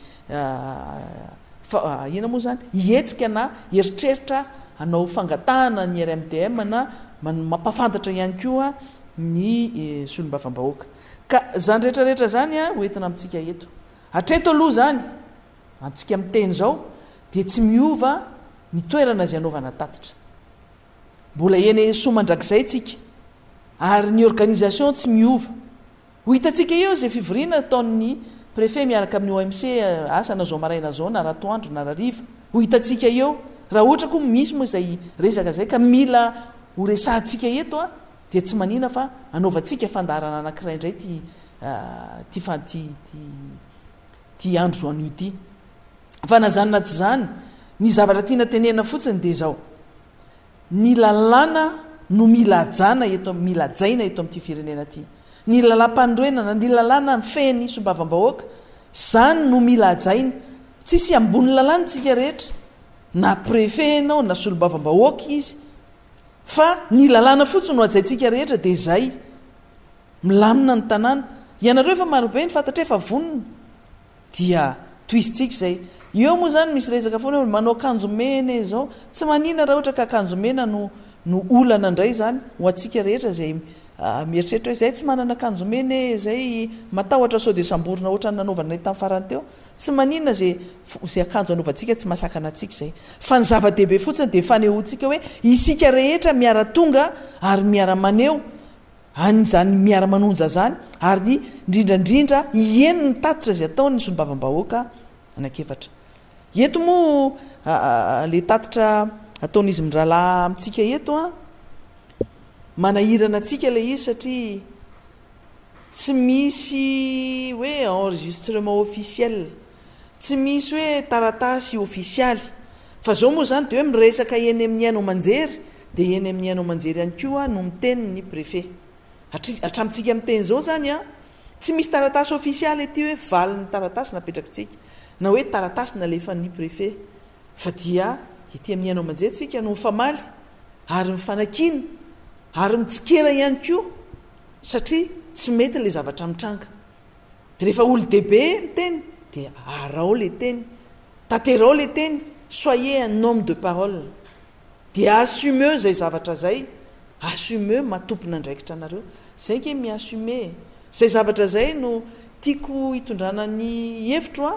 ina moa zany hietsika na eritreritra hanao fangatahana ny RMDM na mampafantatra ihany koa ny solombavam-bahoaka ka zany rehetrarehetra zany a hoentina amintsika eto hatreto aloha zany antsika miteny zao dia tsy miova ny toerana zay anaovana tatitra mbola eny somandrakizay tsika ary ny organisation tsy miova ho hitantsika eo zay fivoriana ataon'ny préfet miaraka amin'ny OMC asana zao maraina zao na raha toandro na raha riva ho hitantsika eo raha ohatra koa misy moa zay resaka zay ka mila ho resahantsika eto a dia tsy manina fa anaovantsika fandarana anankiray indray ty andro anio ity fa nazanona tsy zany ny zavatra tiana tenena fotsiny dia zao ny lalàna no mila ajana mila ajaina eto amin'ity firenena ty ny lalam-pandroenana ny lalàna mifeny sombavam-bahoaka zany no mila ajaina tsisy ambony lalàna tsika rehetra na préfet anao na solombavam-bahoaka izy fa ny lalàna fotsiny no ajaintsika rehetra dia zay milamina ny tanàna ianareo efa marobe ny fantatra efa vonona dia toizytsika zay eo moa zany misy resaka foana hoe manao akanjo mena zao tsy manina raha ohatra ka akanjo mena no olana indray zany ho atsika rehetra zay mieritreritra hoe zay tsy manana akanjo mena zay matahotra sao de samborona ohatra ny nanaovana tamin'ny farany teo tsy manina zay akanjo anaovantsika tsy masakana atsika zay fa ny zava-dehibe fotsiny dia fanehoantsika hoe isika rehetra miara-tonga ary miara-maneo an'izany miara-manonja zany ary indrindrandrindra ieny ny tatitra zay ataony ny solombavam-bahoaka anakefatra eto moa le tatitra ataon'izy mindralahy amintsika eto a manahirana atsika le izy satria tsy misy hoe enregistrement officiel tsy misy hoe taratasy officialy fa zao moa zany de hoe miresaka eny amin'ny aino manjery dia eny amin'ny aino manjery ihany koa no miteny ny préfet hatramintsika miteny zao zany a tsy misy taratasy officialy ety hoe valiny taratasy napetrakitsika na hoe taratasy na lefan'ny préfet fa dia ety amin'ny aino manjery tsika no mifamaly ary mifanakina ary mitsikera ihany koa satria tsy mety le zavatra mitranga rehefa olo dehibe miteny dia arao le teny tanterao le teny soyez un homme de parole dia assumeux zay zavatra zay assumeux matompona andraikitra anareo zay ke miassume zay zavatra zay no tiako hitondrana ny hevitro a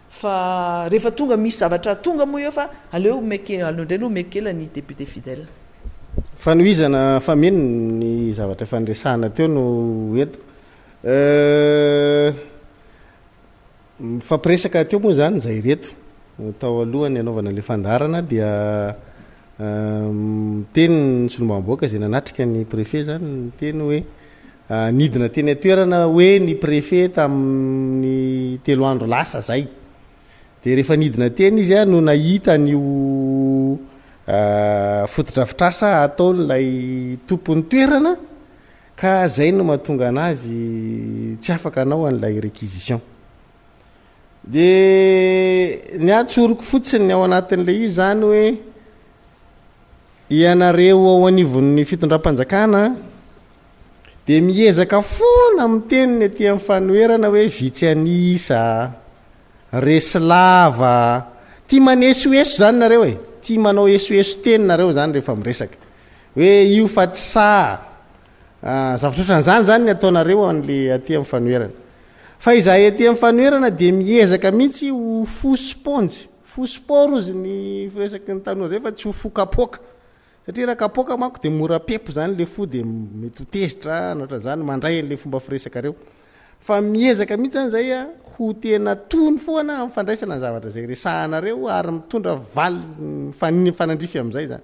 fa rehefa tonga misy zavatra tonga moa eo fa aleo ndray no mekela ny député fidèle
fanohizana fameno ny zavatra fanresahana teo no entiko fampiresaka teo moa zany zay reto tao alohany anaovana le fandarana dia teny ny solombamboaka zay nanatrika ny préfet zany teny hoe nidina teny atoerana hoe ny préfet tamin'ny 3 andro lasa zay de rehefa nidina teny izy a no nahita nio fotodrafitrasa ataon'lay tompony toerana ka zay no mahatonga anazy tsy afaka anao an'lay réquisition de ny atsoroko fotsiny ao anatin'le izy zany hoe ianareo ao anivon'ny fitondram-panjakana de miezaka foana amin'ny teniny aty amin'ny fanoerana hoe vitsy anisa resilava tia manesoeso zany nareo e tia manao esoeso teny nareo zany rehefa miresaka hoe io fa tsy sa zavatra ohatran'izany zany ny ataonareo an'le aty amin'ny fanoerana fa izahay aty amin'ny fanoerana de miezaka mihitsy ho fosponjy fosport ozy ny firesaky ny tanora rehefa tsy ho fokapoka satria raha kapoka manko de mora pepo zany le fo de mety hotezitra nohatra zany mandray an'le fomba firesaka reo fa miezaka mihitsy zany zay a ho tena tony foana amin'ny fandraisana ny zavatra zay resahanareo ary mitondra valy fanandrify amin'izay zany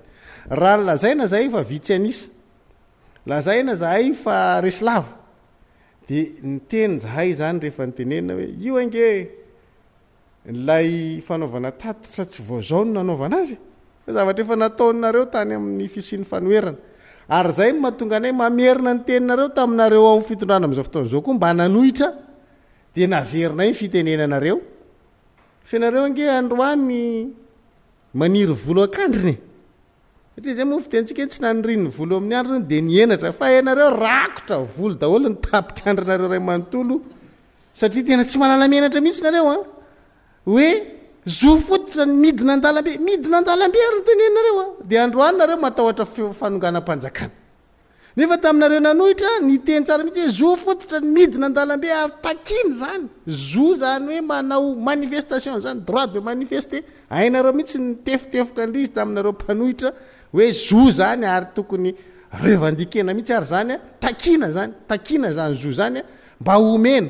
raha lazaina zahay fa vitsy anisa lazaina zahay fa resilava de ny teny zahay zany rehefa nytenena hoe io ange lay fanaovana tatitra tsy voazao no nanaovana azy fa zavatra efa nataonareo tany amin'ny fisin'ny fanoerana ary zay no mahatonga anay mamerina ny teninareo taminareo ao fitondrana am'izao fotoan'izao koa mba nanohitra de naverinay ny fitenenanareo fianareo ange androany maniry volo akandriny satria zay moa fitentsika tsy naniriny volo amin'ny androny de nienatra fa ianareo rakotra volo daholo ny tapikandrinareo ray manontolo satria tena tsy malala menatra mihitsy nareo a hoe zo fototra ny midina andalambe ary nytenenareo a de androany nareo matahotra fanonganam-panjakana nefa taminareo nanohitra ny teny tsara mihitsy hoe zo fototra ny midina andalambe ary takiny zany zo zany hoe manao manifestation zany droit de manifester ainareo mihitsy ny tefitefoka andrizy taminareo mpanohitra hoe zo zany ary tokony revandikena mihitsy ary zany a takina zany zo zany a mba omena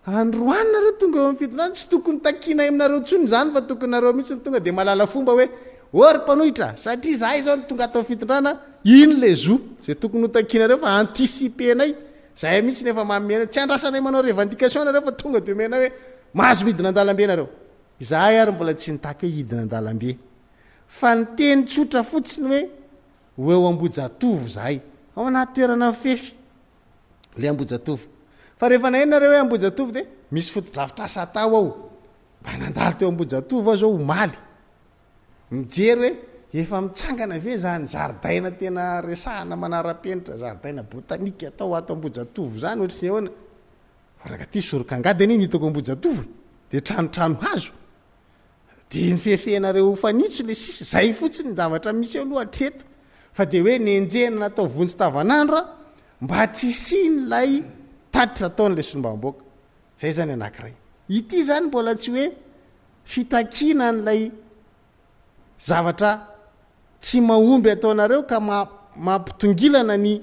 androany nareo tonga eo amin'ny fitondrana tsy tokony takina aminareo tsony zany fa tokony nareo mihitsy ny tonga de malala fomba hoe ory mpanohitra satria zahay zao ny tonga atao fitondrana ino le zo zay tokony ho takinareo fa anticipenay zahay mihitsy nefa mamena tsy andrasanay manao revendication nareo fa tonga de omena hoe mahazo midina andalambe nareo zahay ary mbola tsy nitaky hoe hidina andalambe fa ny teny tsotra fotsiny hoe eo ambojatovo zahay ao anaty toerana fefy le ambojatovo fa rehefa nainareo hoe ambojatovo de misy fotodrafitrasa atao ao mba nandalo teo ambojatovo ao zao omaly mijery hoe efa mitsangana ve zany zaridaina tena resahana manara-penitra zaridaina botanika atao ato ambojatovo zany ohatry ny ahoana faraka ty sorokangady aniny hitako ambojatovo de tranotrano hazo de ny fefenareo fanitso le sisy zay fotsiny zavatra misy eo aloha atreto fa de hoe nenjena natao vonjy tavanandro mba tsy siny lay tatitra ataon'le solombamboaka zay zany anankiray ity zany mbola tsy hoe fitakina n'lay zavatra tsy mahomby ataonareo ka mampitongilana ny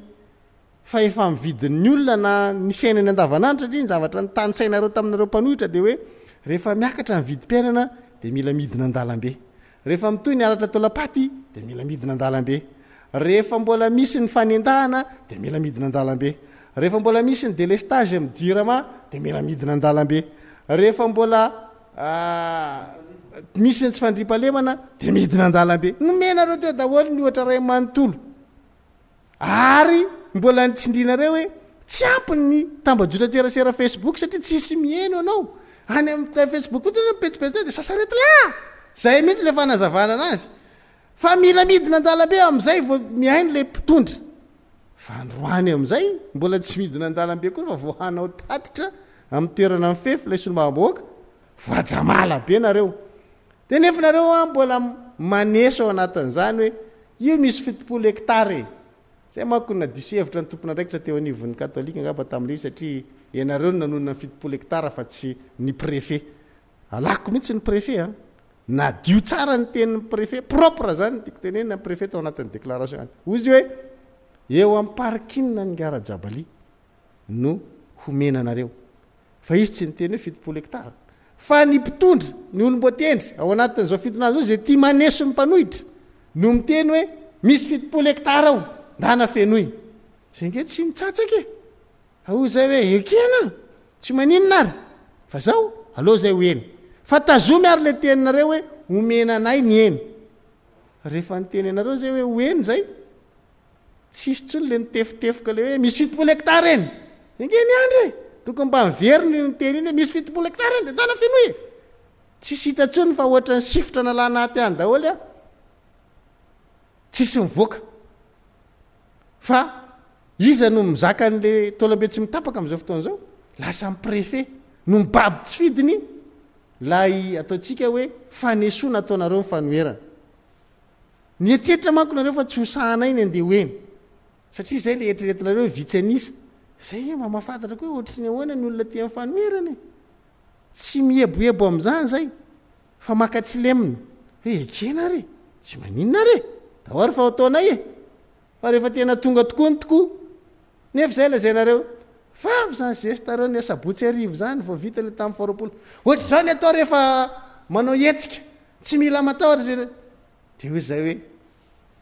fa efa mividin'ny olona na ny fiainany andavanandro satria ny zavatra ny tanysainareo taminareo mpanohitra de hoe rehefa miakatra ny vidim-piainana de mila midina an-dalambe rehefa mitoy ny alatra tolapaty de mila midina an-dalambe rehefa mbola misy ny fanendahana de mila midina an-dalambe rehefa mbola misy ny délestage mijirama de mila midina an-dalambe rehefa mbola misy ny tsy fandripalemana de midina an-dalambe nomenareo teo daholo ny ohatra ray manontolo ary mbola nitsindrinareo hoe tsy ampy ny tambajotra-tserasera Facebook satria tsisy mieno anao any amin'ny Facebook fotsiny mipetsipetsy de sasarety la zay mihitsy le fanazavana anazy fa mila midina an-dalambe am'izay vo miaino le mpitondra fa androany am'izay mbola tsy midina an-dalambe koa fa vohanao tatitra amin'ny toerana amin'ny fefy lay solombamboaka voajamala be nareo de nefa nareo a mbola maneso ao anatin'izany hoe io misy 70 hektare zay manko na diso hevitra ny tompona ndraikitra teo anivon'ny katolika angamba tamin'ilay satria ianareo no nanonona ny 70 hektara fa tsy ny préfet alako mihitsy ny préfet a na dio tsara ny tenin'ny préfet propre zany tiako tenenina préfet tao anatin'ny déclaration any ozy hoe eo amin'ny parkinina ny gara-jabaly no homena anareo fa izy tsy niteny hoe fitopolo hektara fa ny mpitondra ny olomboatendry ao anatin'izao fitonanazy zao zay tia maneso ny mpanohitra no miteny hoe misy fitopolo hektara ao ndana fenoy zay nge tsy mitsatsaka ao zay hoe ekena tsy maninona ary fa zao aloha zay hoeny fa tazomy ary le teninareo hoe omena anay ny eny rehefa nyteny anareo zay hoe hoeny zay tsisy tsony le nitefitefoka le hoe misy fitopolo hektara eny nge ny andry tokony mba miveriny nyteny iny hoe misy fitopolo hektara eny de dana fenoy tsisy hita tsony fa ohatra ny sifotra nalanaty any daholy a tsisy mivoaka fa iza no mizaka n'le tolambe tsy mitapaka am'izao fotoana zao lasa my préfet no mibaby tsy fidiny lay ataotsika hoe fanesoana ataonareo mifanoherana nietreritra manko nareo fa tsy hosahana iny andeha hoeny satria zay le eritreretinareo vitsy anisa zay mamafantatra koa hoe ohatrany ahoana ny olona tia mifanoherana tsy mieboebo am'izany zay fa maka tsy lemina hoe ekena re tsy maninona re da hoary fa ataonay fa rehefa tena tonga tokoa ny tokoa nefa zay la zay nareo favy zany gestareo ny asabotsy arivo zany vao vita le tamin'ny faroapolo ohatra zany atao rehefa manao etsika tsy mila matahotra de hoe zay hoe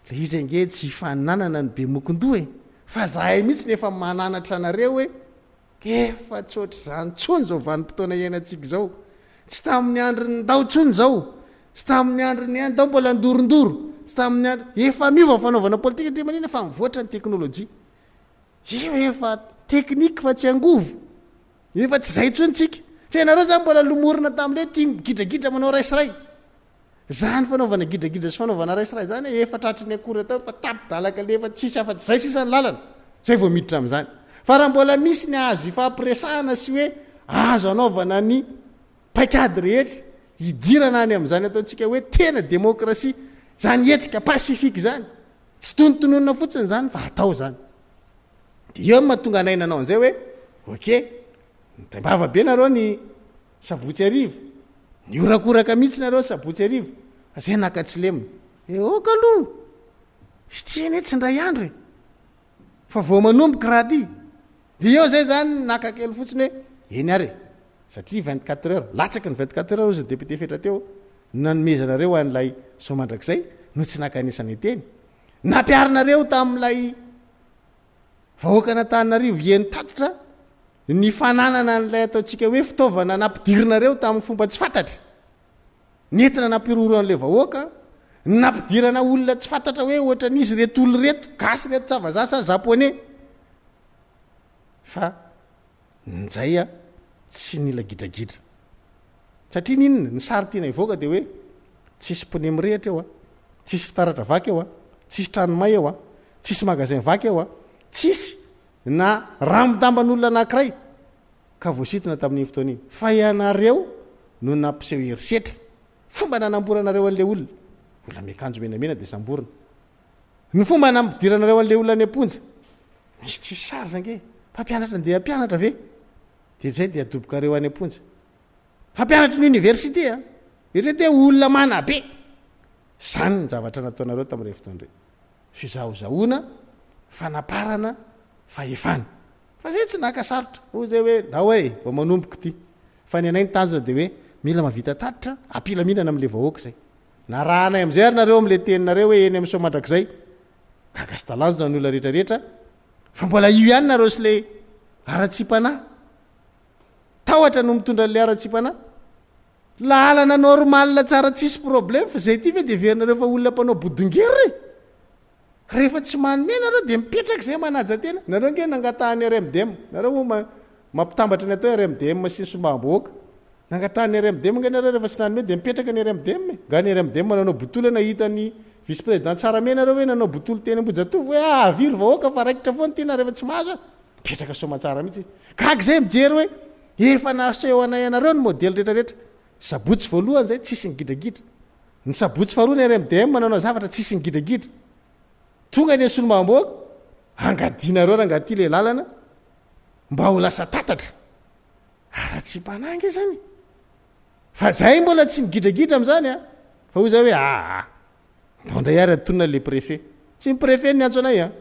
le izy ange tsy hifaninanana ny be mokondoa fa zahay mihitsy nefa mananatra anareo hoe efa tsotra zany tsony zao vanim-potoana iainantsika zao tsy tamin'ny andro ny ndao tsony zao tsy tamin'ny andro ny andao mbola ndorondoro tsy tamin'ny andro efa miova fanaovana politika de manina fa mivoatra ny teknôlôjia io efa teknika fa tsy angovo efa tsy zay tsonytsika fa ianareo zany mbola lomorina tam'le tia migidragidra manao raisiray zany fanaovana gidragidra sy fanaovana raisiray zany efa tratry ny akory atao fa tapidalaka le efa tsisy afa-tsy zay sisany lalana zay vao miditra am'izany fa raha mbola misy ny azo ifampiresahana sy hoe azo anaovana ny paikady rehetra hidirana any am'izany ataontsika hoe tena demokrasia zany etsika pasifika zany tsy tonotononona fotsiny zany fa atao zany de eo ny mahatonga anainanao an'izay hoe oke mitambava be nareo ny sabotsy arivo ny orakoraka mihitsy nareo sabotsy arivo zay naka tsy lemina oka aloha izy tiany hoe tsy ndray andro fa vao manomboka raha ty de eo zay zany naka kely fotsiny hoe eny ary satria 24 heures latsaky ny 24 heures ozy ny député fetra teo nanomezanareo an'lay somandrakizay no tsy nakanisany teny nampiarinareo tamin'lay vahoaka natanynarivo eny tatotra ny fananana n'lay ataotsika hoe fitaovana nampidirinareo tamin'ny fomba tsy fantatra nentina nampiroro an'le vahoaka nampidirana olona tsy fantatra hoe ohatra n'izy reto olo reto gasy reto tsavazasa japonais fa nzay a tsy nila gidragidra satria ninona ny sary tiana ivoaka de hoe tsisy pone mirehatra eo a tsisy fitaratra vaky eo a tsisy tranomay eo a tsisy magazin vaky eo a tsisy na ramodamban'olona anankiray ka voasitona tamin'iny fotoana iny fa ianareo no nampiseho herisetra fomba nanamboranareo an'le olona olona miakanjo menamena de samborona ny fomba nampidiranareo an'le olona any amponja misy tsisy sary zange mpampianatra ndeha mpianatra ve de zay de adobokareo any amponja fampianatra ny université a etrete olona mana be zany ny zavatra nataonareo tamin'ireo fotoandreo fizahozahoana fanaparana faefana fa zay tsy naka sarotra o zay hoe da hoe vao manomboka ty fa ny anay ny tanjona de hoe mila mavita tatitra apila mihinana am'le vahoaka zay na raha anay am'izay ary nareo am'le teninareo hoe eny am'so mandrakizay kagasitalanjona ny olona rehetrarehetra fa mbola io ihany nareo sy le ara-tsipanahy tahotra no mitondra n'le ara-tsipanahy lalana normal tsara tsisy problème fa zay ty ve de verinareo fa olona mpanao bodongery rehefa tsy manome nareo de mipetraka zay manaja tena nareo nge nangatahany RMDM nareo mampitambatra ny atao RMDM sy ny sombam-boaka nangatahany RMDM nge nareo rehefa tsy nanome de mipetraka ny RMDM nga ny RMDM nanao botolo nahitany vice président tsara me nareo hoe nanao botolo teny ambojatovo hoe aviry vahoaka fa raikitra foany ty na rehefa tsy mahazo mipetraka somatsara mihitsy kak zay mijery hoe efa naseho anay anareo ny modely rehetrarehetra sabotsy voalohany zay tsisy ny gidragidra ny sabotsy faharoa ny RMDM manao zavatra tsisy ny gidragidra tonga ny solomam-boaka angadinareo rangaty le lalana mba ho lasa tatatra ara-tsy-panangy zany fa zay mbola tsy migidragidra am'zany a fa ho zay hoe ndondray ary atonina le préfet tsy ny préfet ny antso anay a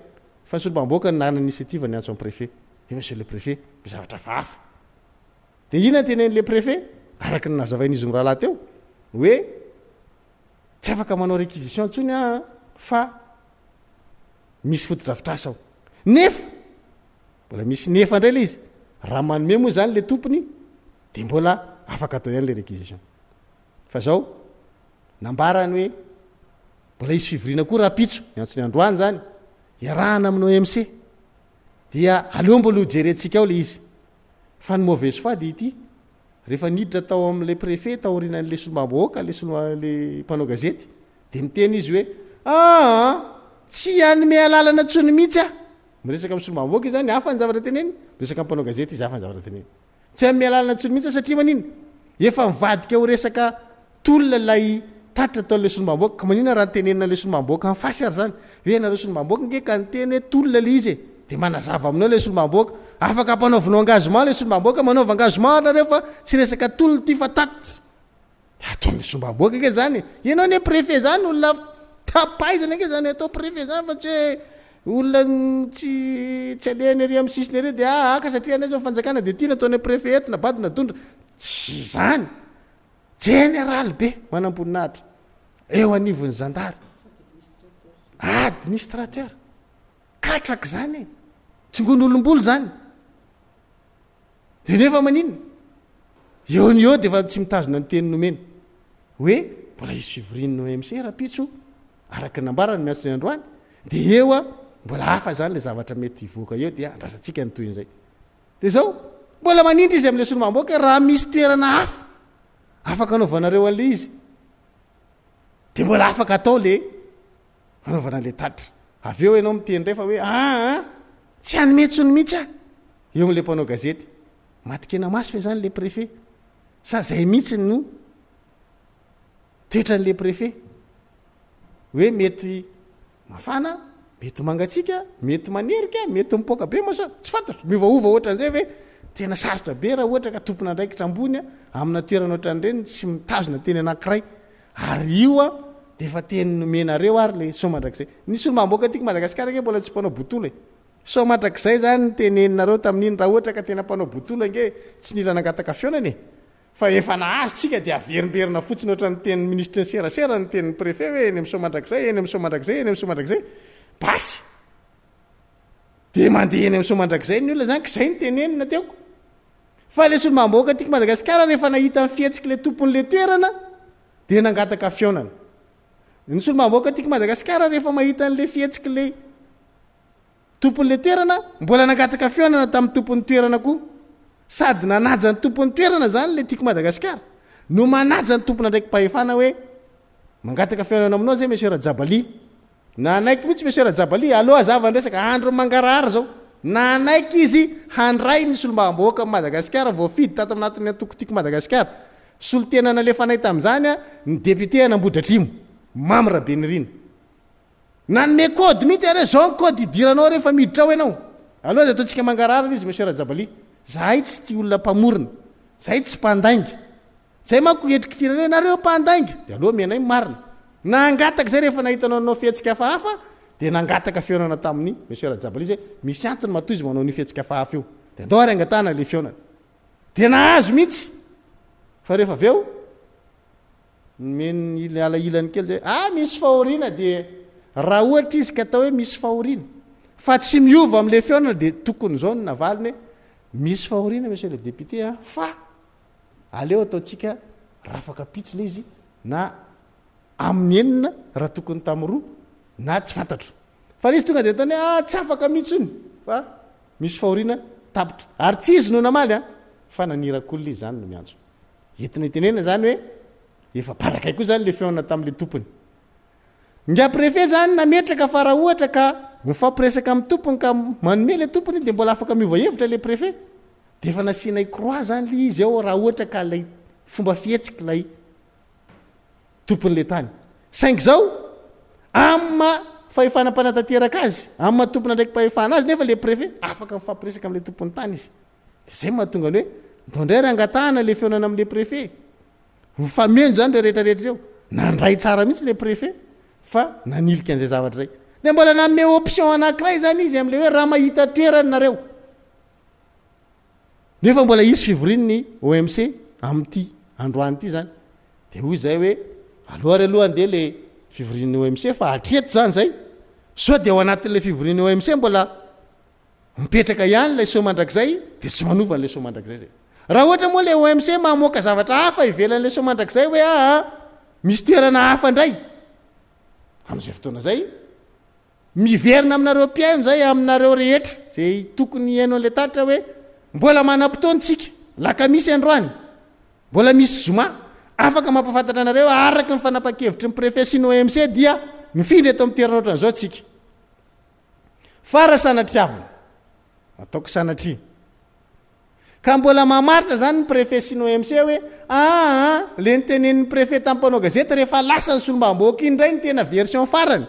fa ny solomam-boaka ny nana initiative ny antso amin'ny préfet monsieur le préfet mizavatra fahafa de ina tenen'le préfet araky ny nazavain'izy ny rahalahy teo hoe tsy afaka manao réquisition ntsony fa misy fotodrafitrasa ao nefa mbola misy nefa indray le izy raha manome moa zany le tompony de mbola afaka atao ihany le réquisition fa zao nambarany hoe mbola isy fivorina koa raha pitso antsony androany zany iarahana aminao MC dia aleo mbola hojerentsika ao le izy fa ny mauvaise foi de ity rehefa niditra tao am'le préfet taorinan'le solombaboaka le mpanao gazety de miteny izy hoe tsy anyme alalana tsony mihitsy miresaka amin'ny solombaboaka izy zany hafa ny zavatra teneny resaka am'mpanao gazety izy hafa ny zavatra teneny tsy ame alalana tsony mihitsy satria manino efa mivadika ho resaka tolona lay tatra taon'le solombaboaka ka manina raha nytenenina le solombaboaka am'fasy ary zany hoe nareo solombaboaka nge ka nyteny hoe tolona le izy de manazava aminao le solombaboaka afaka ampanaovinao engagement le solombaboaka manaova engagement nareo fa tsy resaka tolona ty fa tatitra de ataon'le solombaboaka ke zany ianao ne préfet zany olona tapaizana ke zany atao préfet zany fa tsy hoe olona tsy aleny ary amin'ny sisiny ary de aka satria anay zao fanjakana de tia nataon'le préfet etina badina dondra tsy zany général be manam-poninahitra eo anivon'ny zandary administrateur katraka zany tsy ngon'olombolo zany de nefa manino eo ny eo de efa tsy mitazona ny teny nomeny hoe mbola isy fivorinino MC raha pitso araky nambarany miantso ny androany de eo mbola hafa zany le zavatra mety voaka eo dia andrasantsika ny toy n'izay de zao mbola manindry izy am'le solombaboaka raha misy toerana hafa afaka anaovanareo an'le izy de mbola afaka atao le fanaovana le tatra avy eo ianao miteny ndray fa hoe tsy anymetsyny mihitsy eo am'le mpanao gazety matikena maso fe zany le préfet sa zay mihitsy no toetran'le préfet hoe mety mafana mety mangatsika mety manerika mety mipoka be moa sa tsy fantatro miovaova ohatran'izay hoe tena sarotra be raha ohatra ka tompona ndraikitra ambony amina toerana ohatran'ireny tsy mitazona teny anankiray ary io de efa teny nomenareo ary le somandrakizay ny solombaboaka tiako Madagasikara ke mbola tsy mpanao botolo e somandrakizay zany teneninareo tamin'iny raha ohatra ka tena mpanao botolo nge tsy nila nangataka fionany e fa efa nahazo tsika de averimberina fotsiny ohatran'ny teny ministre ny serasera ny tenin'ny préfet hoe eny am'somandrakizay eny am'somandrakizay eny am'somandrakizay basy de mandeha eny am'somandrakizay ny olona zany k'izay ny tenenina teoko fa le solombaboaka tiako Madagasikara rehefa nahita fihetsiky le tompon'le toerana de nangataka fionana ny solombaboaka tiako Madagasikara rehefa mahita an'le fihetsiky le tompon'le toerana mbola nangataka fionana tamin'ny tompon'ny toerana koa sady nanaja ny tompon'ny toerana zany le tiako Madagasikara no manaja ny tompona ndraiky mpahefana hoe mangataka fionana aminao zay monsieur Rajabali na anaiky mihitsy monsieur Rajabali aloha azava ndresaka andro mangarahara zao na anaiky izy handray ny solombaboaka Madagasikara voafidy tato aminatiny atoko tiako Madagasikara solotena nalefanay tam'zany ny député anambodratrimo mamra benirina nanome kody mihitsy are zao kody idiranao rehefa miditra ao ianao aloha de ataontsika mangarahara izy monsieur Rajabali zahay tsy ty olona mpamorona zahay tsy mpandainga zay manko etrikitsirana nareo mpandainga de aloha menay marina nangataka zay rehefa nahitanao anao fihetsika hafahafa de nangataka fionana tamin'ny monsieur Rajabali zay misy antony matoy izy manao ny fihetsika hafahafa io de andao ary angatana le fionana de nahazo mihitsy fa rehefa avy eo meny alailany kely zay misy fahoriana de raha ohatra izy ka atao hoe misy fahoriana fa tsy miova am'le fionana de tokony zao ny navaliny hoe misy fahoriana monsieur le député fa aleo ataotsika raha afaka pitso le izy na amin'ny enina raha tokony tam'roa na tsy fantatro fa le izy tonga de ataony tsy afaka mihitsony fa misy fahoriana tapitra ary tsy izy no namaly fa nanirak'olona izy zany no miantso entina itenena zany hoe efa barakay koa zany le fionana tamin'le tompony nga préfet zany nametraka fa raha ohatra ka mifampiresaka amin'ny tompony ka manome le tompony de mbola afaka miova hevitra le préfet de efa nasianay croix zany le izy ao raha ohatra ka lay fomba fihetsiky lay tompon'le tany saingy zao amma fahefanam-panatateraka azy amma tompona ndraiky mpahefana azy nefa le préfet afaka mifampiresaka am'le tompon'ny tany izy de zay mahatonga ny hoe ndondray ry angatahana le fionana am'le préfet mifameno zany le rehetrarehetra eo nandray tsara mihitsy le préfet fa nanilika an'izay zavatra zay de mbola nanome option anankiray zany izy am'le hoe raha mahita toerany nareo nefa mbola isy fivorininy OMC am'ty androany ity zany de hoy zay hoe alohary alohany de le fivorin'ny OMC fa atreto zany zay so de ao anatin'le fivorin'ny OMC mbola mipetraka ihany lay somandrakizay de tsy manova an'le somandrakizay zay raha ohatra moa le OMC mamoaka zavatra hafa ivelan'le somandrakizay hoe misy toerana hafa ndray am'izay fotoana zay miverina aminareo mpiaino zay aminareo rehetra zay tokony haino an'le taritra hoe mbola manam-potoantsika laka misy androany mbola misy zoma afaka mampafantatra anareo araky ny fanapa-kevitry ny préfet sy ny OMC dia mifindry eto amin'ny toerana ohatran'izao tsika fara sanatriavina ataoko sanatria ka mbola mamaritra zany ny préfet sy ny OMC hoe le nytenen'ny préfet tampanao gazety rehefa lasa ny solombavam-bahoaka indray ny tena version farany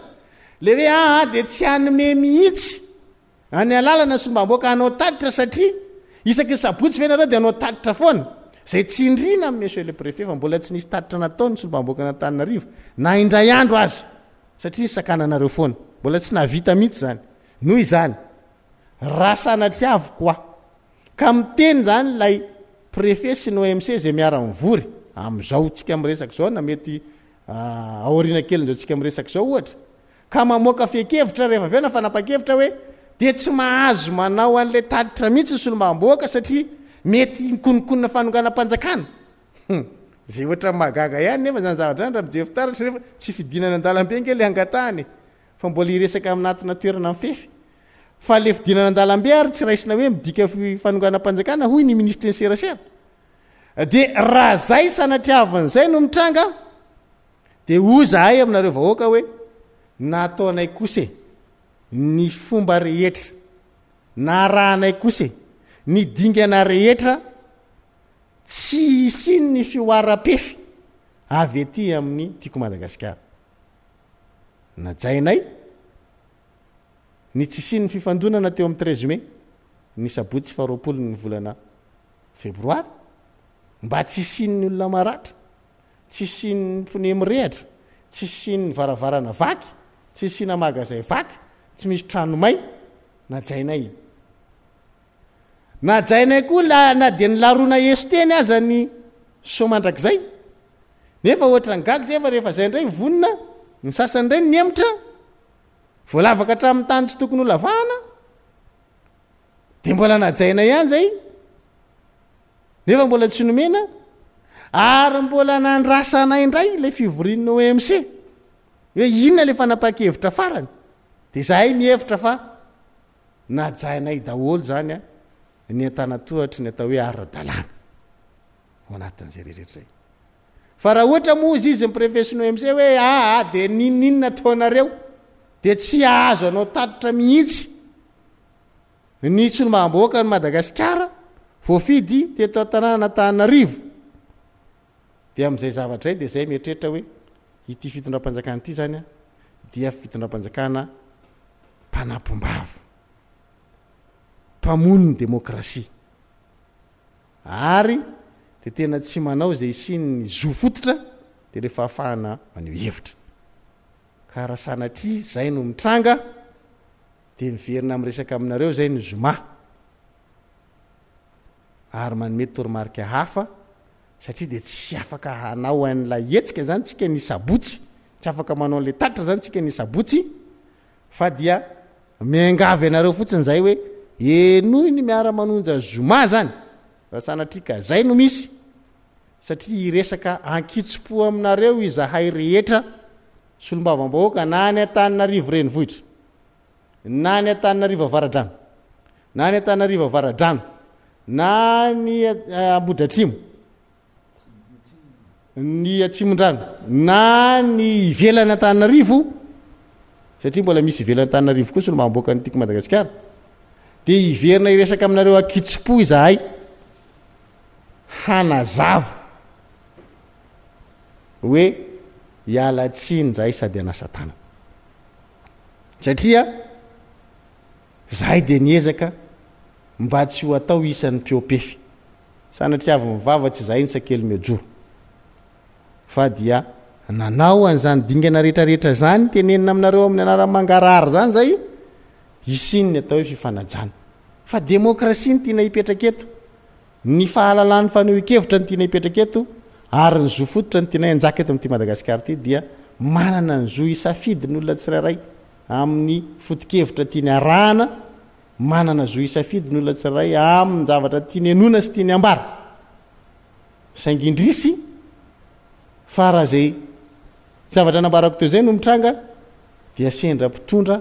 le hoe de tsy anyme mihitsy any alalana ny solombavam-bahoaka anao taditra satria isaky ny sabotsy ve nareo de anao taditra foana zay tsy indrina amin'ny monsieur le préfet fa mbola tsy nisy taditra nataony solombavam-bahoaka n'Antananarivo na indray andro azy satria sakananareo foana mbola tsy nahavita mihitsy zany noho izany raha sanatriavo koa ka miteny zany lay préfet sy ny OMC zay miara-mivory am'izao tsika miresaka zao na mety aorina kely zao tsika miresaka zao ohatra ka mamoaka fekevitra rehefa aveo na fanapa-kevitra hoe de tsy mahazo manao an'le taditra mihitsy ny solombavam-bahoaka satria mety nikonikonina fanonganam-panjakana zay ohatra magaga ihany nefa zany zavatra zany raha mijefitaratra rehefa tsy fidinana an-dalambe nge le angatahany fa mbola iresaka amin'natina toerana mifefy fa le fidinana an-dalambe ary tsy raisina hoe midika fanonganam-panjakana hoy ny ministre ny serasera de raha zay sanatriavan'zay no mitranga de ho zahay aminareo vahoaka hoe nataonay kose ny fomba rehetra na rahanay kose ny dingana rehetra tsy isiny ny fioara-pefy avy ety amin'ny tiako Madagasikara najainay ny tsy isiny ny fifandonana teo amin'ny 13 mai ny sabotsy faharoapolo ny volana febroary mba tsy isiny ny olona maratra tsy isiny ny pneu mirehatra tsy isiny ny varavarana vaky tsy isina magazay vaky tsy misy trano may najainay koa na de ny larona Yeso teny aza ny somandrakizay nefa ohatra ny gagy zay fa rehefa zay ndray vonina ny sasany ndray ny emitra voalavaka hatramin'ny tany tsy tokony ho lavahana de mbola najainay ihany zay nefa mbola tsy nomena ary mbola nandrasanay indray le fivorin'ny OMC hoe inona le fanapa-kevitra farany de zahay mihevitra fa najainay daholo zany ny antanatohatry ny atao hoe ara-dalàna ao anatin'izay rehetrarehetra zay fa raha ohatra moa izy ny préfet sy ny OMC hoe de ninninona taonareo de tsy ahazo anao taditra mihitsy ny solombavam-bahoaka ny Madagasikara voafidy teto an-tanàna Antananarivo de amin'izay zavatra zay de zay mieritreritra hoe ity fitondram-panjakana ity zany dia fitondram-panjakana mpanampom-bava mpamono ny demokrasia ary de tena tsy manao zay isiny zo fototra de rehefa afahana maneho hevitra ka raha sanatria zay no mitranga de miverina ami'resaka aminareo zay ny zoma ary manome toromarika hafa satria de tsy afaka hanao an'lay hetsika zany tsika ny sabotsy tsy afaka manao an'le tatra zany tsika ny sabotsy fa dia miangavy anareo fotsiny zay hoe enoy ny miara-manonja zoma zany raha sanatria ka zay no misy satria iresaka ankitso-po aminareo izahay rehetra solombavam-bahoaka na ny Antananarivo renivohitra na ny Antananarivo avaradrano na ny Antananarivo avaradrano na ny Ambohidratrimo ny Atsimondrano na ny ivelany Antananarivo satria mbola misy ivelany Antananarivo koa solombavam-bahoaka ny tiako Madagasikara de iverina iresaka aminareo ankitso-po izahay hanazava hoe hialatsiny zahay sady anasa-tana satria zahay de niezaka mba tsy ho atao isan'ny mpiopefy sanatria avy mivava tsy zahay nysakely miajoro fa dia nanao an'izany dingana rehetrarehetra zany tenenina aminareo amin'ny anara-mangarary zany zay isiny ny atao hoe fifanajana fa demokrasia ny tiana hipetraka eto ny fahalalany fanehoan-kevitra ny tiana hipetraka eto ary ny zo fototra ny tiana anjaka eto amin'ity Madagasikara ity dia manana ny zo isafidy ny olona tsirairay amin'ny foto-kevitra tiany arahana, manana zo isafidy ny olona tsirairay amin'ny zavatra tiany anona sy tiany ambara. Saingindrisy fa raha zay zavatra nambarako teo zay no mitranga dia sendra mpitondra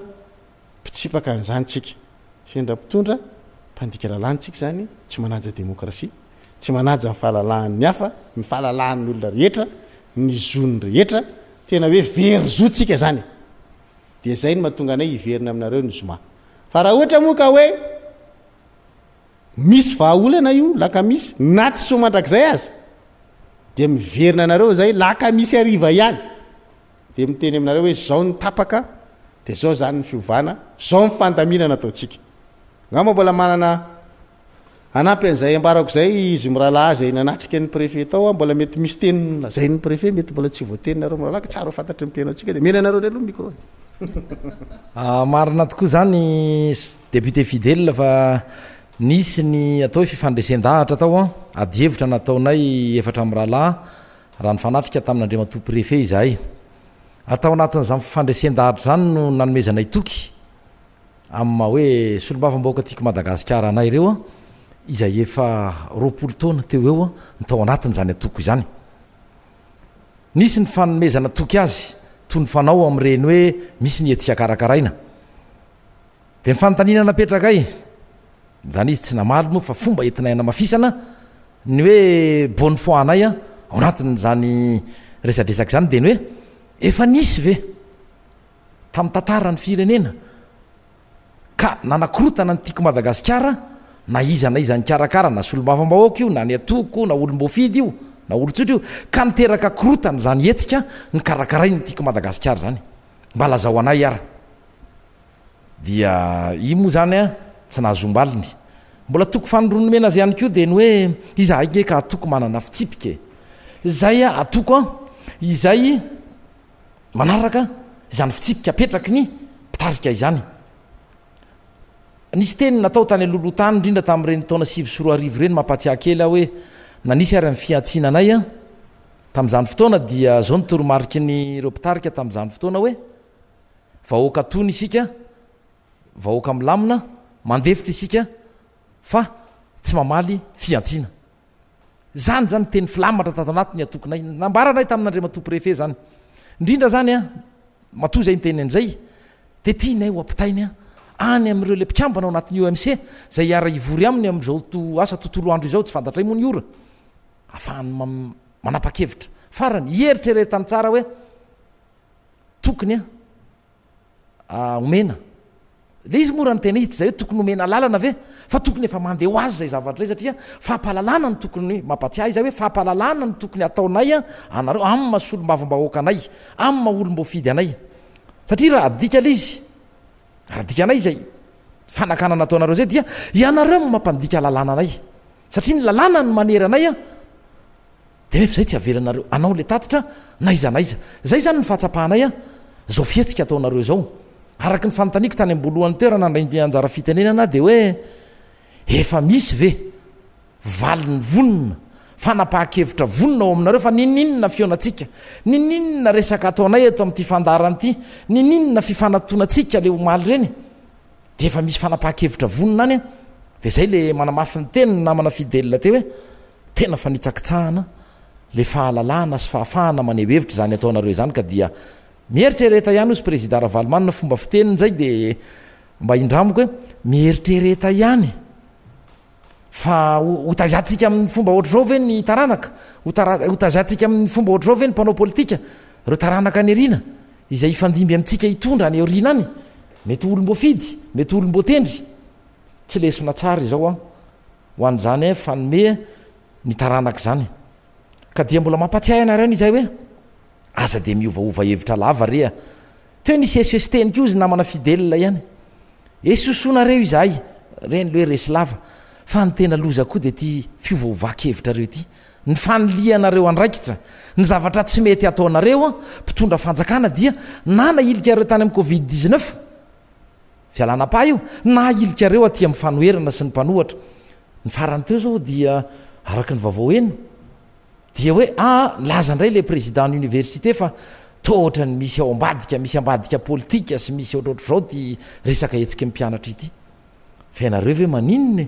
mpitsipaka an'izany-tsika, sendra mpitondra mpandika lalàntsika zany, tsy manaja demokrasia, tsy manaja ny fahalalan'ny hafa, ny fahalalan'ny olona rehetra, ny zony rehetra, tena hoe very zotsika zany. Dia zay no mahatonga anay hiverina aminareo ny zoma. Fa raha ohatra moa ka hoe misy vahaolana io laka misy na tsy so mandrakizay azy dia miverina anareo zay laka misy ariva ihany, dia miteny aminareo hoe zao ny tapaka, dia zao zany ny fiovana, zao ny fandaminana ataotsika. Ngamba mbola manana anampy an'izay ambarako zay izy mirahalahy zay nanatrika ny préfet tao, mbola mety misy teny lazay ny préfet, mety mbola tsy voateninareo mirahalahy ka tsara ho fantatry ny mpiainaotsika dia mena anareo ndray aloha micro.
Marina tokoa zany député fidèle fa nisy ny atao hoe fifandresen-dahatra tao a, adievitra nataonay efatra amin'ny rahalahy raha ny fanatrika tamin'Andriamatoa préfet izahay. Atao anatin'izany fifandresen-dahatra zany no nanomezanay toky amin'ny hoe solombavambahoaka tiako Madagasikara anay ireo a, izay efa 20 taona teo eo a ny tao anatin'izany atoko izany. Nisy ny fanomezana toky azy toy ny fanao amin'ireny hoe misy ny hetsika karakaraina. Dia ny fanontaniana napetrakay zany izy tsy namaly moa fa fomba entinay namafisana ny hoe bonne foi anay a ao anatin'izany resadresaka zany dia ny hoe efa nisy ve tamin'ny tantarany firenena ka nanakorotana ny tiako Madagasikara na iza na iza ny karakara, na solombavambahoaka io, na ny atoko, na olom-boafidy io, na olon-tsotra io, ka niteraka korotana zany hetsika ny karakarai ny tiako Madagasikara zany, mba lazao anay ara. Dia i moa zany a tsy nahazombaliny, mbola toko fanoronomena azy ihany koa dia ny hoe izahay nge ka atoko manana fitsipika, izay a atoko a izay manaraka izany fitsipika apetraky ny mpitarika izany. Nisy teny natao tany alolotany indrindra tamin'ireny taona 2024 ireny mampatsiahy kely aho hoe nanisy ary amin'ny fiantsinanay a tamin'izany fotoana dia zao ny toromarika ny ireo mpitarika tamin'izany fotoana hoe vahoaka tony isika, vahoaka milamina, mandefitra isika fa tsy mamaly fiantsina. Zany zany teny filamatra tato anatiny atokonay, nambaranay tamin'Andriamatoa préfet zany. Indrindra zany a matoa zay ny teny an'izay dia tianay ho ampitainy a any amin'ireo le mpikambana ao anatin'ny OMC zay hiara ivory aminy amin'izao asa tontolo andro izao, tsy fantatray moa ny ora, ahafahany manapa-kevitra farany hieritrerentany tsara hoe tokony a omena le izy mora ny tena hitsy zay hoe tokony omena lalana ve, fa tokony efa mandeha ho azy zay zavatra zay satria fahampalalana ny tokony mampatsiahy izay hoe fahampalalana ny tokony ataonay a anareo amin'ny masolom-bavambahoaka anay, amin'ny maolom-boafidy anay, satria raha adika le izy raha dika anay zay fanakanana ataonareo zay dia ianareo mampandika lalàna anay, satria ny lalàna ny manery anay a dia nefa zay tsy avelanareo anao le tatitra naiza naiza. Zay zany ny fahatsapahanay a zao fihetsika ataonareo zao. Araky ny fanontaniako tany ambolohany toerana nandray anjara fitenenana dia hoe efa misy ve valiny vonona fanapahan-kevitra vonona ao aminareo fa nininona fionatsika, nininona resaka ataonay eto amin'ity fandarana ity, nininona fifanatonatsika le omaly reny, dia efa misy fanapahan-kevitra vonona any a. Dia zay le manamafy ny teny ny namana fidèle teo hoe tena fa nitsakitsahana le fahalalana sy fahafahana maneho hevitra zany ataonareo izany, ka dia mieritrereta ihany ozy président Ravalomanina fomba fiteniny zay dia mba indramiko hoe mieritrereta ihany fa hotazatsika amin'ny fomba ohatr'izao ve ny taranaka, hotazatsika amin'ny fomba ohatr'izao ve ny mpanao politika, reo taranaka any ariana izay ifandimby amintsika hitondra any aoriana any, mety olom-boafidy, mety olom-boatendry, tsy lesona tsara izao a ho an'izany fanome ny taranaka zany. Ka dia mbola mampatsiahy anareo izay hoe aza dia miovaova hevitra lava rea teo nisy SST-ny ko izy namana fidèle ihany, esosonareo izahay reny le hoe resy lava, fa ny tena loza koa dia ty fiovaovakevitra reo ty, ny fanolianareo andraikitra, ny zavatra tsy mety ataonareo a mpitondra fanjakana dia na nailika reo tany amin'ny Covid-19 fialanapa io, na ilika reo aty amin'ny fanoherana sy ny mpanohatra, ny farany teo zao dia araky ny vaovao eny dia hoe laza ndray le président ny université fa tohatra ny misy ao ambadika misy ambadika politika sy misy ohatrohatr' zao ty resaka etsika mpianatra ity fa ianareo ve maninony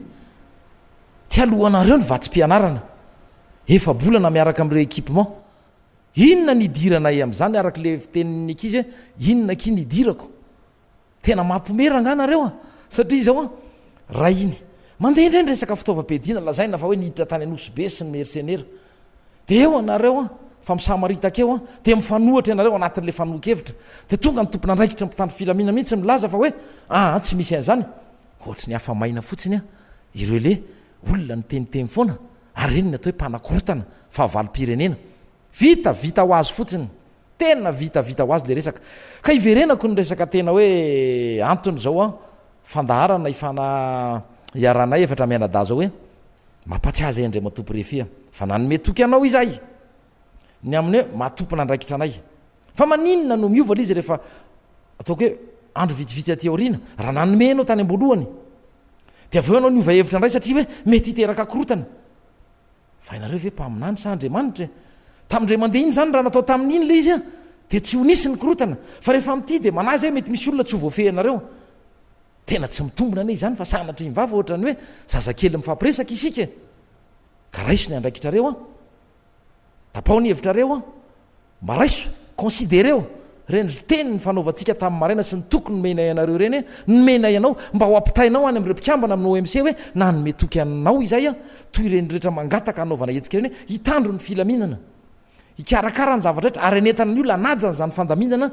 tsy alohanareo ny vatsym-pianarana efa bolana miaraka am'ireo équipement inona nidiranay am'zany araky le fiteniny akizy hoe inona ki nidirako tena mampimeranga anareo satria zao raha iny mandeha indray ny resaka fitaovam-piadina lazaina fa hoe niditra tany anosobe sy ny mercenaire de eo anareo fa misamaritaka eo de mifanohatra ianareo anatin'le fanohakevitra de tonga ny tompona andraikitra mpitandro filamina mihitsy milaza fa hoe tsy misy an'zany ohatry ny afamaina fotsiny ireo le olona ny teniteny foana ary reny ny atao hoe mpanakorotana fa valim-pirenena vita ho azy fotsiny tena vita ho azy le resaka ka iverenako ny resaka tena hoe antony zao fandaharana ifana iaranay efatra mianada zao hoe mampatsiazy andray matopo refea fa nanome toky anao izahay ny amin'ny hoe matopona andraikitra anay fa maninona no miova lizy rehefa ataoko hoe andro vitsivitsy aty aorina raha nanomenao tany ambolohany de aveo anao niova hevitra ndray satria hoe mety hiteraka korotana fa inareo ve mpaminany sa andriamanitra tamindray mandeha iny zany raha natao tamin'iny le izy de tsy ho nisy ny korotana fa rehefa am'ty de manazy mety misy olona tsy ho voafehanareo tena tsy mitombona ane izany fa sanatry mivava ohatrany hoe zazakely mifampiresaka isika ka raiso ny andraikitrareo tapao ny hevitrareo maraiso considéreo reny zy teny ny fanaovantsika tamin'ny maraina sy ny tokony nomena ianareo reny nomena ianao mba ho ampitainao any am'ireo mpikambana amin'ny OMC hoe nanome toky anao izay toy ireny rehetra mangataka anaovana hetsika reny hoe hitandro ny filaminana hikarakara ny zavatra rehetra ary anetana ny olona najany zany fandaminana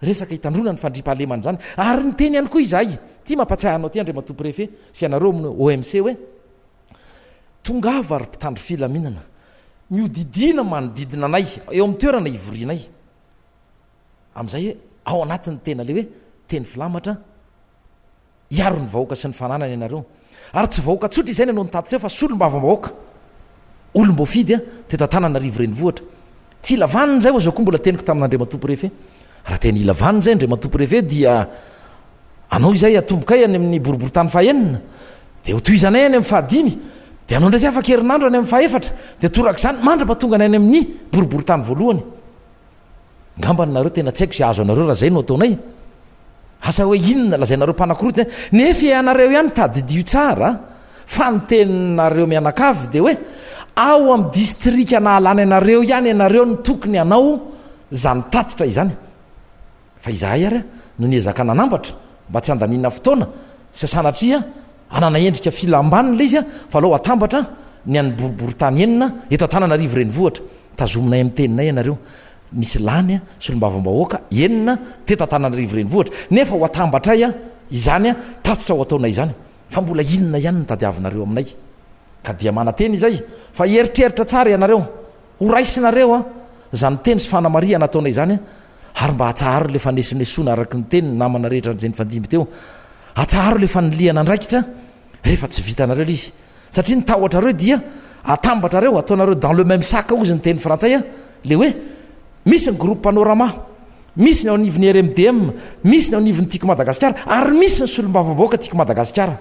resaka hitandrona ny fandripahalemana zany ary ny teny ihany koa izahay ty mampatsiahanao ty andre matopo refe sy ianareo amin'ny OMC hoe tongava ary mpitandro filaminana miodidina manodidina anay eo amin'ny toerana ivorinay am'izay hoe ao anatin'ny tena le hoe teny filamatra iaro ny vahoaka sy ny fananana ianareo ary tsy vahoaka tsotra izay ny anao nitatitra eo fa solom-bavambahoaka olom-boafidy teto an-tanana rivo renivohatra tsy ilavaniny zay zao koa mbola teniko tamin'andre matopo refe raha tena ilavaniny zay andre matopo refe dia anao izay atombokay any amin'ny boriboritany fahaenina de ho toizanay any amin'ny fahadimy de anao ndray zay afaka herinandro any amin'ny fahaefatra de toraka zany mandra-patonga any amin'ny boriboritany voalohany ngambannareo tena tsy haiko sy azo anareo raha zay no ataonay asa hoe inona lazainareo mpanakorota nefa ianareo ihany tadidio tsara fa ny teninareo mianakavy de hoe ao amin'ny distrika nahalany anareo ihany ianareo ny tokony anao zany tatitra izany fa izahay ary no niezaka nanambatra mba tsy andanina fotoana sy sanatria anana endrika filambanina le izy fa alao atambatra ny an'ny boriboritany enina eto an-tanana rivo renivohatra tazominay amin'ny teninay ianareo misy lany solom-bavambahoaka enina teto an-tanana rivo renivohatra nefa ho atambatray izany tatitra ho ataonay izany fa mbola inona ihany ny tadiavinareo aminay ka dia manateny izay fa eritreritra tsara ianareo ho raisinareo zany teny sy fanamariana ataonay izany ary mba atsaharo le fanesonesona araky ny teny namana rehetra zay ny fandimby teo atsaharo le faniliana andraikitra rehefa tsy vitanareo l izy satria ny tahotrareo dia atambatrareo ataonareo dans le même sac ozy ny teny frantsay le hoe misy ny groupe panorama misy ny ao anivon'ny RMDM misy ny ao anivon'ny tiako madagasikara ary misy ny solom-bavambahoaka tiako madagasikara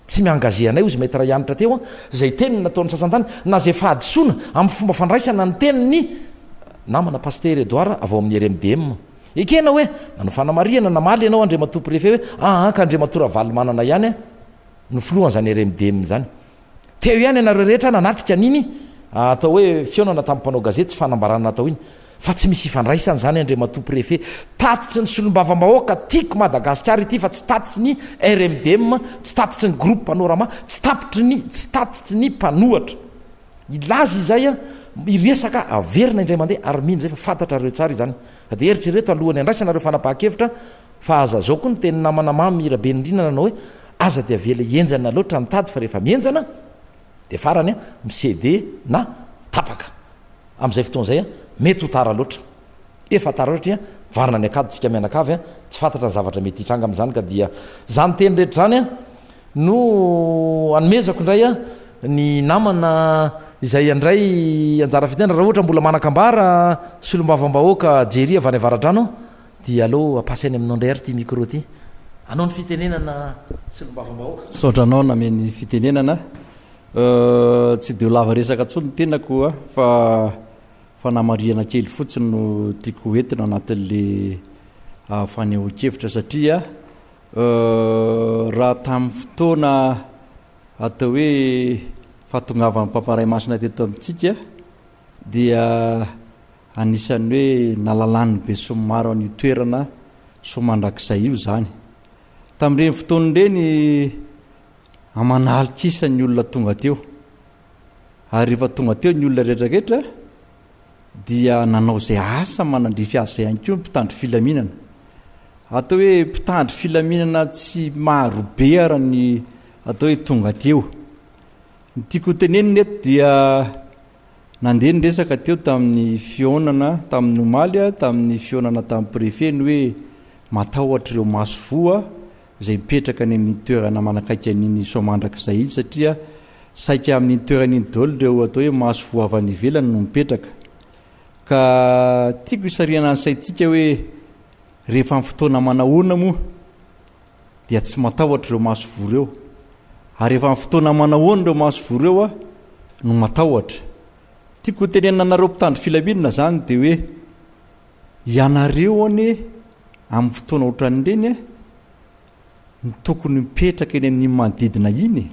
tsy miangaze anay ozy mety raha ianitra teo zay teniny nataon'ny sasantany na zay fahadisoana amin'ny fomba fandraisana ny teniny namana paster Edouard avao amin'ny RMDM ekena hoe nanao fanamariana namaly ianao andre matopo refe hoe ka andre matora valymanana ihany no filohan zany RMDM zany teo ihany ianareo rehetra nanatrika an'iny atao hoe fionana tamin'ny mpanao gazety tsy fanambarana atao iny fa tsy misy ifandraisany zany andre matopo refe tatitry ny solom-bavambahoaka tiako madagasikara ity fa tsy tatitry ny RMDM tsy tatitry ny groupe panorama tsy tatitry ny mpanohatra ilazy izay iresaka averina indray mandeha ary mino zay fa fantatra reo tsara izany de eritrereto alohany andraisanareo fanapaha-kevitra fa aza zao koa ny teny namanamamy irabe indrinana anao hoe aza de avela enjana loatra nitady fa rehefa mienjana de farany misede na tapaka am'izay fotoan'zay mety ho tara loatra efa tara loatra varina ny akady tsika mianakavy tsy fantatra ny zavatra mety hitranga am'zany ka dia zany teny rehetra zany no anomezako indray ny namana izay andray anjara fitendra raha ohatra mbola manakambara solom-bavambahoaka jery avany avaradrano dia aleo apasainy aminao ndray ary ty micro ty anao ny fitenenana sy lombavambahoaka
saotranao nameny fitenenana tsy de lava resaka ntsony tenako a fa namariana kely fotsiny no tiako entina anatin'le faneho-kevitra satria raha tamin'ny fotoana atao hoe fahatongavan'ny mpamparay masina teto amintsika dia anisan'ny hoe nalalany be somaro ny toerana somandrakizay io zany tamin'ireny fotoan'ireny amanalikisa ny olona tonga teo ary rehefa tonga teo ny olona rehetrarehetra dia nanao zay asa manandrify azy zay ihany koa mpitandro filaminana atao hoe mpitandro filaminana tsy marobe ara ny atao hoe tonga teo ny tiako tenenina eto dia nandeha ny resaka teo tamin'ny fionana tamin'ny omaly a tamin'ny fionana tamin'ny préfet ny hoe matahotra ireo maso voa zay mipetraka any amin'ny toerana manakaiky an'iny somandrakizay iny satria saika amin'ny toeran'iny daholo reo atao hoe maso voa avy any ivelany no mipetraka ka tiako isariana ny saitsika hoe rehefa ny fotoana manahoana moa dia tsy matahotra ireo maso voa reo ary rehefa ny fotoana manahoana ireo maso voa reo a no matahotra tiako tenenina anareo mpitandro filaminana zany dia hoe ianareo ane amin'ny fotoana ohatran'ireny ny tokony mipetraka eny amin'ny manodidina iny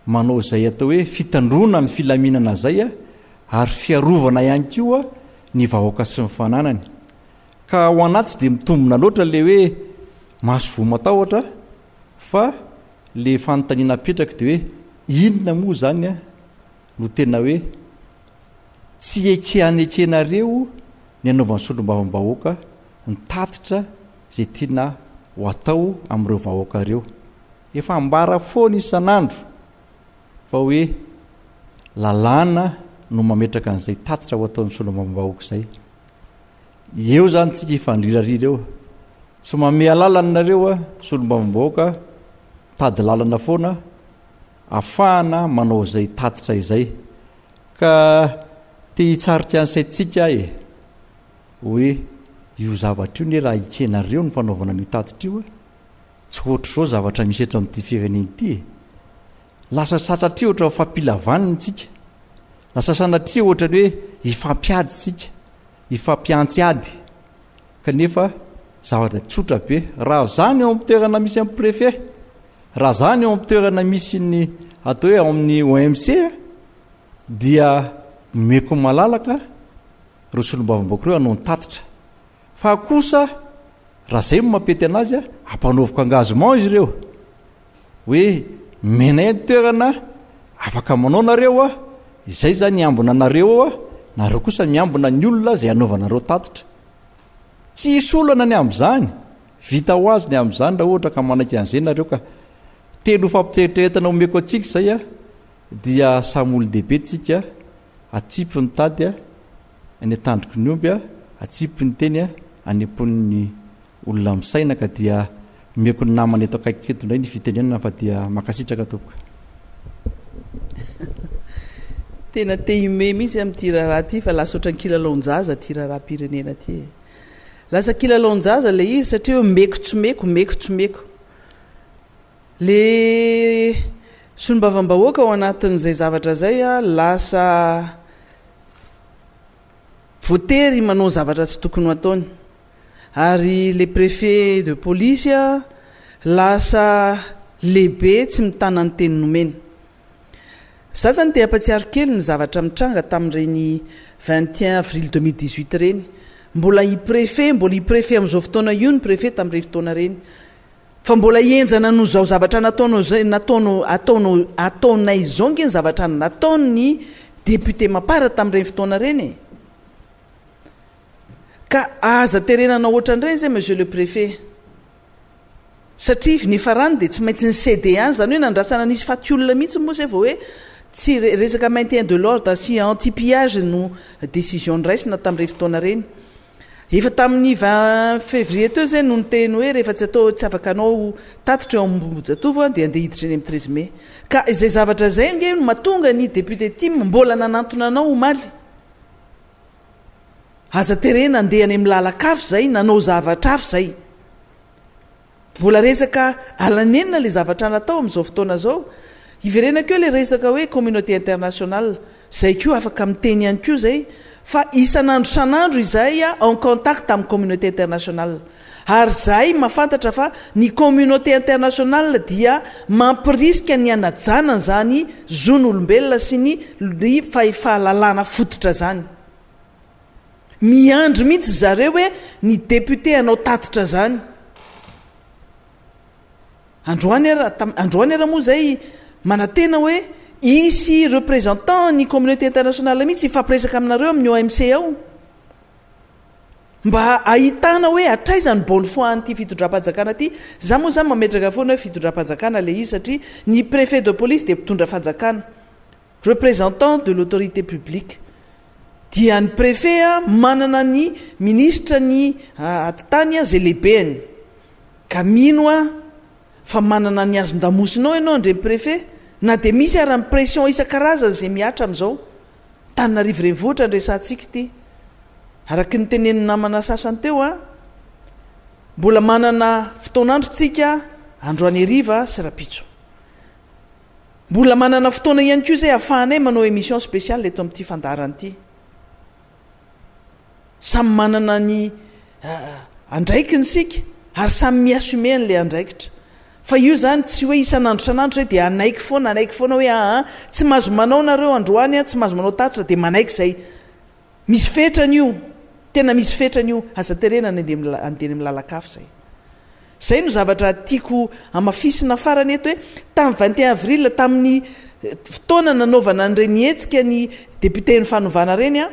manao zay atao hoe fitandrona ny filaminana zay a ary fiarovana ihany koa ny vahoaka sy ny fananany ka ao anaty dia mitombona loatra le hoe maso voa matahotra fa le fanontaniana petraka dia hoe inona moa zany a no tena hoe tsy ekehanekенareo ny anaovan'ny solombavam-bahoaka ny tatitra zay tiana ho atao amin'ireo vahoaka reo efa ambara foana isan'andro fa hoe lalàna no mametraka an'izay tatitra ho ataon'ny solombavam-bahoaka izay eo zany tsika ifandrirarira eo tsy mame lalana nareo a solombavam-bahoaka tady lalana foana afahana manao izay tatitra izay ka te hitsarika an'saitsika e hoe io zavatra io ny raha ikenareo ny fanaovana ny tatitra io a tsy ohatra zao zavatra misy eto amin'ity fireneny ity e lasa satratria ohatra fampilavaniny tsika lasa sanatria ohatra ny hoe ifampiady tsika ifampiantsiady kanefa zavatra tsotra be raha zany eo amin'ny toerana misy amin'ny préfet raha zany eo amin'ny toerana misy ny atao hoe ao amin'ny OMC dia meko malalaka ro solombavam-bahoaka reo hanao ny tatitra fa kosa raha zay mampety anazy a ampanaoviko engagement izy ireo hoe menay ny toerana afaka manao nareo a izay zany miambona nareo a nareo kosa miambona ny olona zay anaovanareo tatitra tsy isy olana ny amin'izany vita ho azy ny amin'izany raha ohatra ka manaiky an'izay nareo ka telo fampitreritreretana omeko atsika izay a dia samy olo dehibe tsika atsipy ny tady a any atandroko ny omby a atsipy ny teny a any ampon'ny olona misaina ka dia meko ny namana eto akaiky eto indray ny fitenenana fa dia makasitraka tokoka
tena te ime mihitsy amin'ity raharaha ty fa lasa ohatran'ny kilalaonjaza ty raharaha-pirenena ty lasa kilalaonjaza le izy satria hoe meko tsy meko meko tsy meko le solombavam-bahoaka ao anatin'izay zavatra zay a lasa voatery manao zavatra tsy tokony ho ataony ary le préfet de police a lasa lehibe tsy mitana ny teny nomena za zany te hampatsiaro kely ny zavatra mitranga tamin'ireny 21 avril 2018 reny mbola i-préfet amin'izao fotoana io ny préfet tamin'ireny fotoana reny fa mbola hienjana no zao zavatra ataonay zao nge ny zavatra nataony député mapara tamin'ireny fotoana reny ka aza terenana ohatran'ireny zay monsieur le préfet satria ny farany dia tsy maintsy ny cd any zany hoe nandrasana nisy fatiolona mihitsy moa zay vao hoe tsy resaka maintien de l'ordre sy anti-pillage no décision nraisina tamin'ireny fotoana reny efa tamin'ny 20 février teo zay no nyteny hoe rehefa tsy atao tsy afaka anao tatitra eo ambojatovo dia andeha hiditra eny amin'ny 13 mai ka izay zavatra zay nge no mahatonga ny député tim mbola nanantona anao omaly aza terena andeha any amin'ny lalakafo zay nanao zavatra afo zay mbola resaka alanenina le zavatra natao amin'izao fotoana zao iverena keo le resaka hoe communauté internationale zay ko afaka miteny ihany ko zay fa isan'andro san'andro izay en contact amin'ny communauté internationale ary zay mahafantatra fa ny communauté internationale dia mampirisika ny anajanana zany zon'olombelona sy ny fahalalana fototra zany miandry mihitsy zareo hoe ny député anao tatitra zany androany ara moa zay manatena hoe isy représentant ny communauté internationale mihitsy ifampiresaka aminareo amin'ny OMC ao mba ahitana hoe atraizany bonne foi an'ity fitondram-panjakana ty za moa zany mametraka foana hoe fitondram-panjakana le izy satria ny préfet de police de mpitondra fanjakana représentant de l'autorité publique dia ny préfet manana ny ministre ny atitany zay lehibeany ka mino fa manana ny azon-damosinao ianao andre préfet na de misy ara-ny pression isan-karazany zay miatra amin'izao Tananarivo renivohitra andresantsika ity araky ny teneniny namana sasany teo mbola manana fotoanandrotsika Androany Hariva sy Rapitso mbola manana fotoana ihany koa zay ahafahanay manao émission spéciale eto amin'ity fandaharana ity samy manana ny andraikiny sika ary samy miassume an'le andraikitra fa io zany tsy hoe isan'andro san'andro zay dia anaiky foana hoe tsy mahazo manao nareo androany tsy mahazo manao tatitra dia manaiky zay misy fetrany io tena misy fetrany io aza terena ny andeny milalakafo zay no zavatra tiako amafisina farany eto hoe tamin'ny 21 avril tamin'ny fotoana nanaovana an'ireny hetsika ny député ny fanovana reny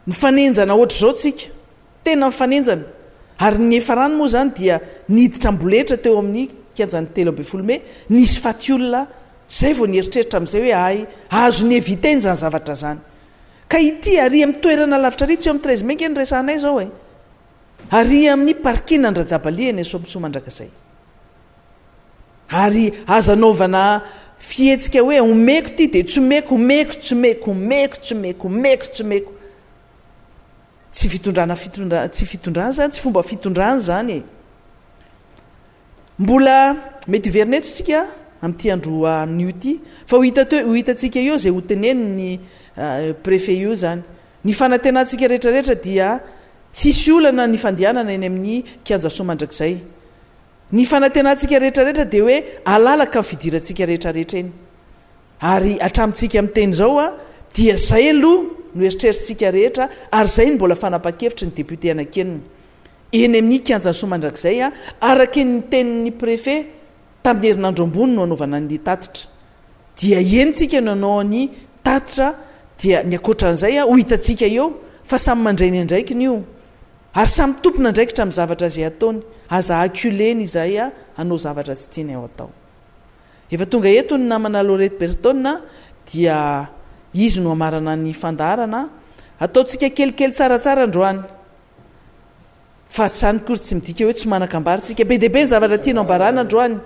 nifanenjana ohatra zao tsika tena mifanenjana ary ny efarano moa zany dia niditra mboletra teo amin'ny kianjany 3 Mey nisy faty olona zay vao nieritreritra amin'izay hoe ay azo ny eviteny zany zavatra zany ka ity ary amin'ny toerana lavitra ry tsy eo amin'ny 13 Mey ny resanay zao ary amin'ny parkina Andrajabaliany Somsoa mandrakazay ary azanaovana fihetsika hoe omeko ty de tsy omeko tsy fitondrana zany tsy fomba fitondrana zany mbola mety verneto tsika amin'ty andro anio ty fa ho hitatsika eo zay ho teneniny préfet io zany ny fanatenantsika rehetrarehetra dia tsisy olana ny fandianana eny amin'ny kianja Soa mandrakizay ny fanatenantsika rehetrarehetra dia hoe alalaka amin'ny fidirantsika rehetrarehetra eny ary atramintsika amin'ny teny zao dia zay aloha no eritreritrsika rehetra ary zay ny mbola fanapa-kevitra ny député anakenina eny amin'ny kianja Soa mandrakizay araky ny tenin'ny préfet tamin'ny herinandro ambony no anaovana ny tatitra dia enitsika no anao ny tatitra dia ny akoatran'izay ho hitatsika eo fa samy mandray ny andraikiny io ary samy tompona andraikitra amin'ny zavatra zay ataony aza aculeny izay anao zavatra tsy tiany ao atao efa tonga eto ny namana Laurette Berton dia izy no amarana ny fandaharana ataotsika kelikely tsaratsara androany fa sany kory tsy midika hoe tsy manakambary be deabe ny zavatra tianao ambarana androany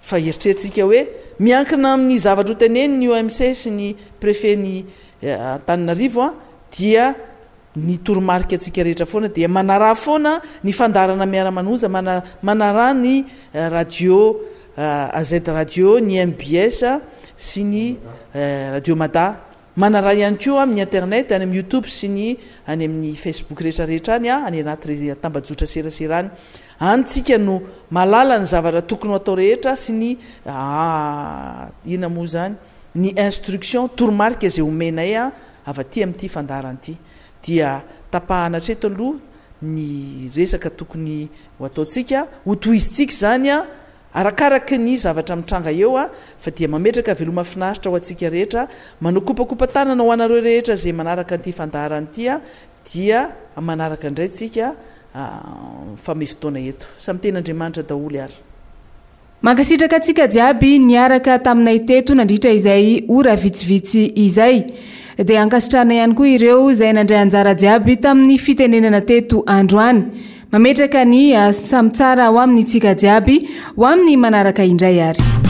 fa eritreritsika hoe miankina amin'ny zavatra ho teneny ny OMC sy ny préfet ny Antananarivo dia ny toromarika atsika rehetra foana dia manara foana ny fandaharana miara-manonja manara ny radio AZ radio ny MBS sy ny radio Mada manara ihany koa amin'ny internet any amin'ny YouTube sy ny any amin'ny Facebook rehetrarehetra any anaty tambajotra serasera any antsika no malala ny zavatra tokony atao rehetra sy ny ina moa zany ny instruction toromarika zay omenay avaty amin'ity fandaharan'ity dia tapahana treto aloha ny resaka tokony ho ataotsika ho toizitsika zany arakaraky ny zavatra mitranga eo fa dia mametraka veloma finaritra ho atsika rehetra manokopakopa tanana ho anareo rehetra zay manaraka an'ity fandaharan'ity dia manaraka indray tsika fa me fotoana eto samy ten'Andriamanitra daholo ary
mankasitraka atsika jiaby niaraka taminay teto nandritra izay ora vitsivitsy izay dia ankasitrana ihany koa ireo izay nandray anjara jiaby tamin'ny fitenenana teto androany mametraka ny samy tsara ho amin'ny tsika jiaby ho amin'ny manaraka indray ary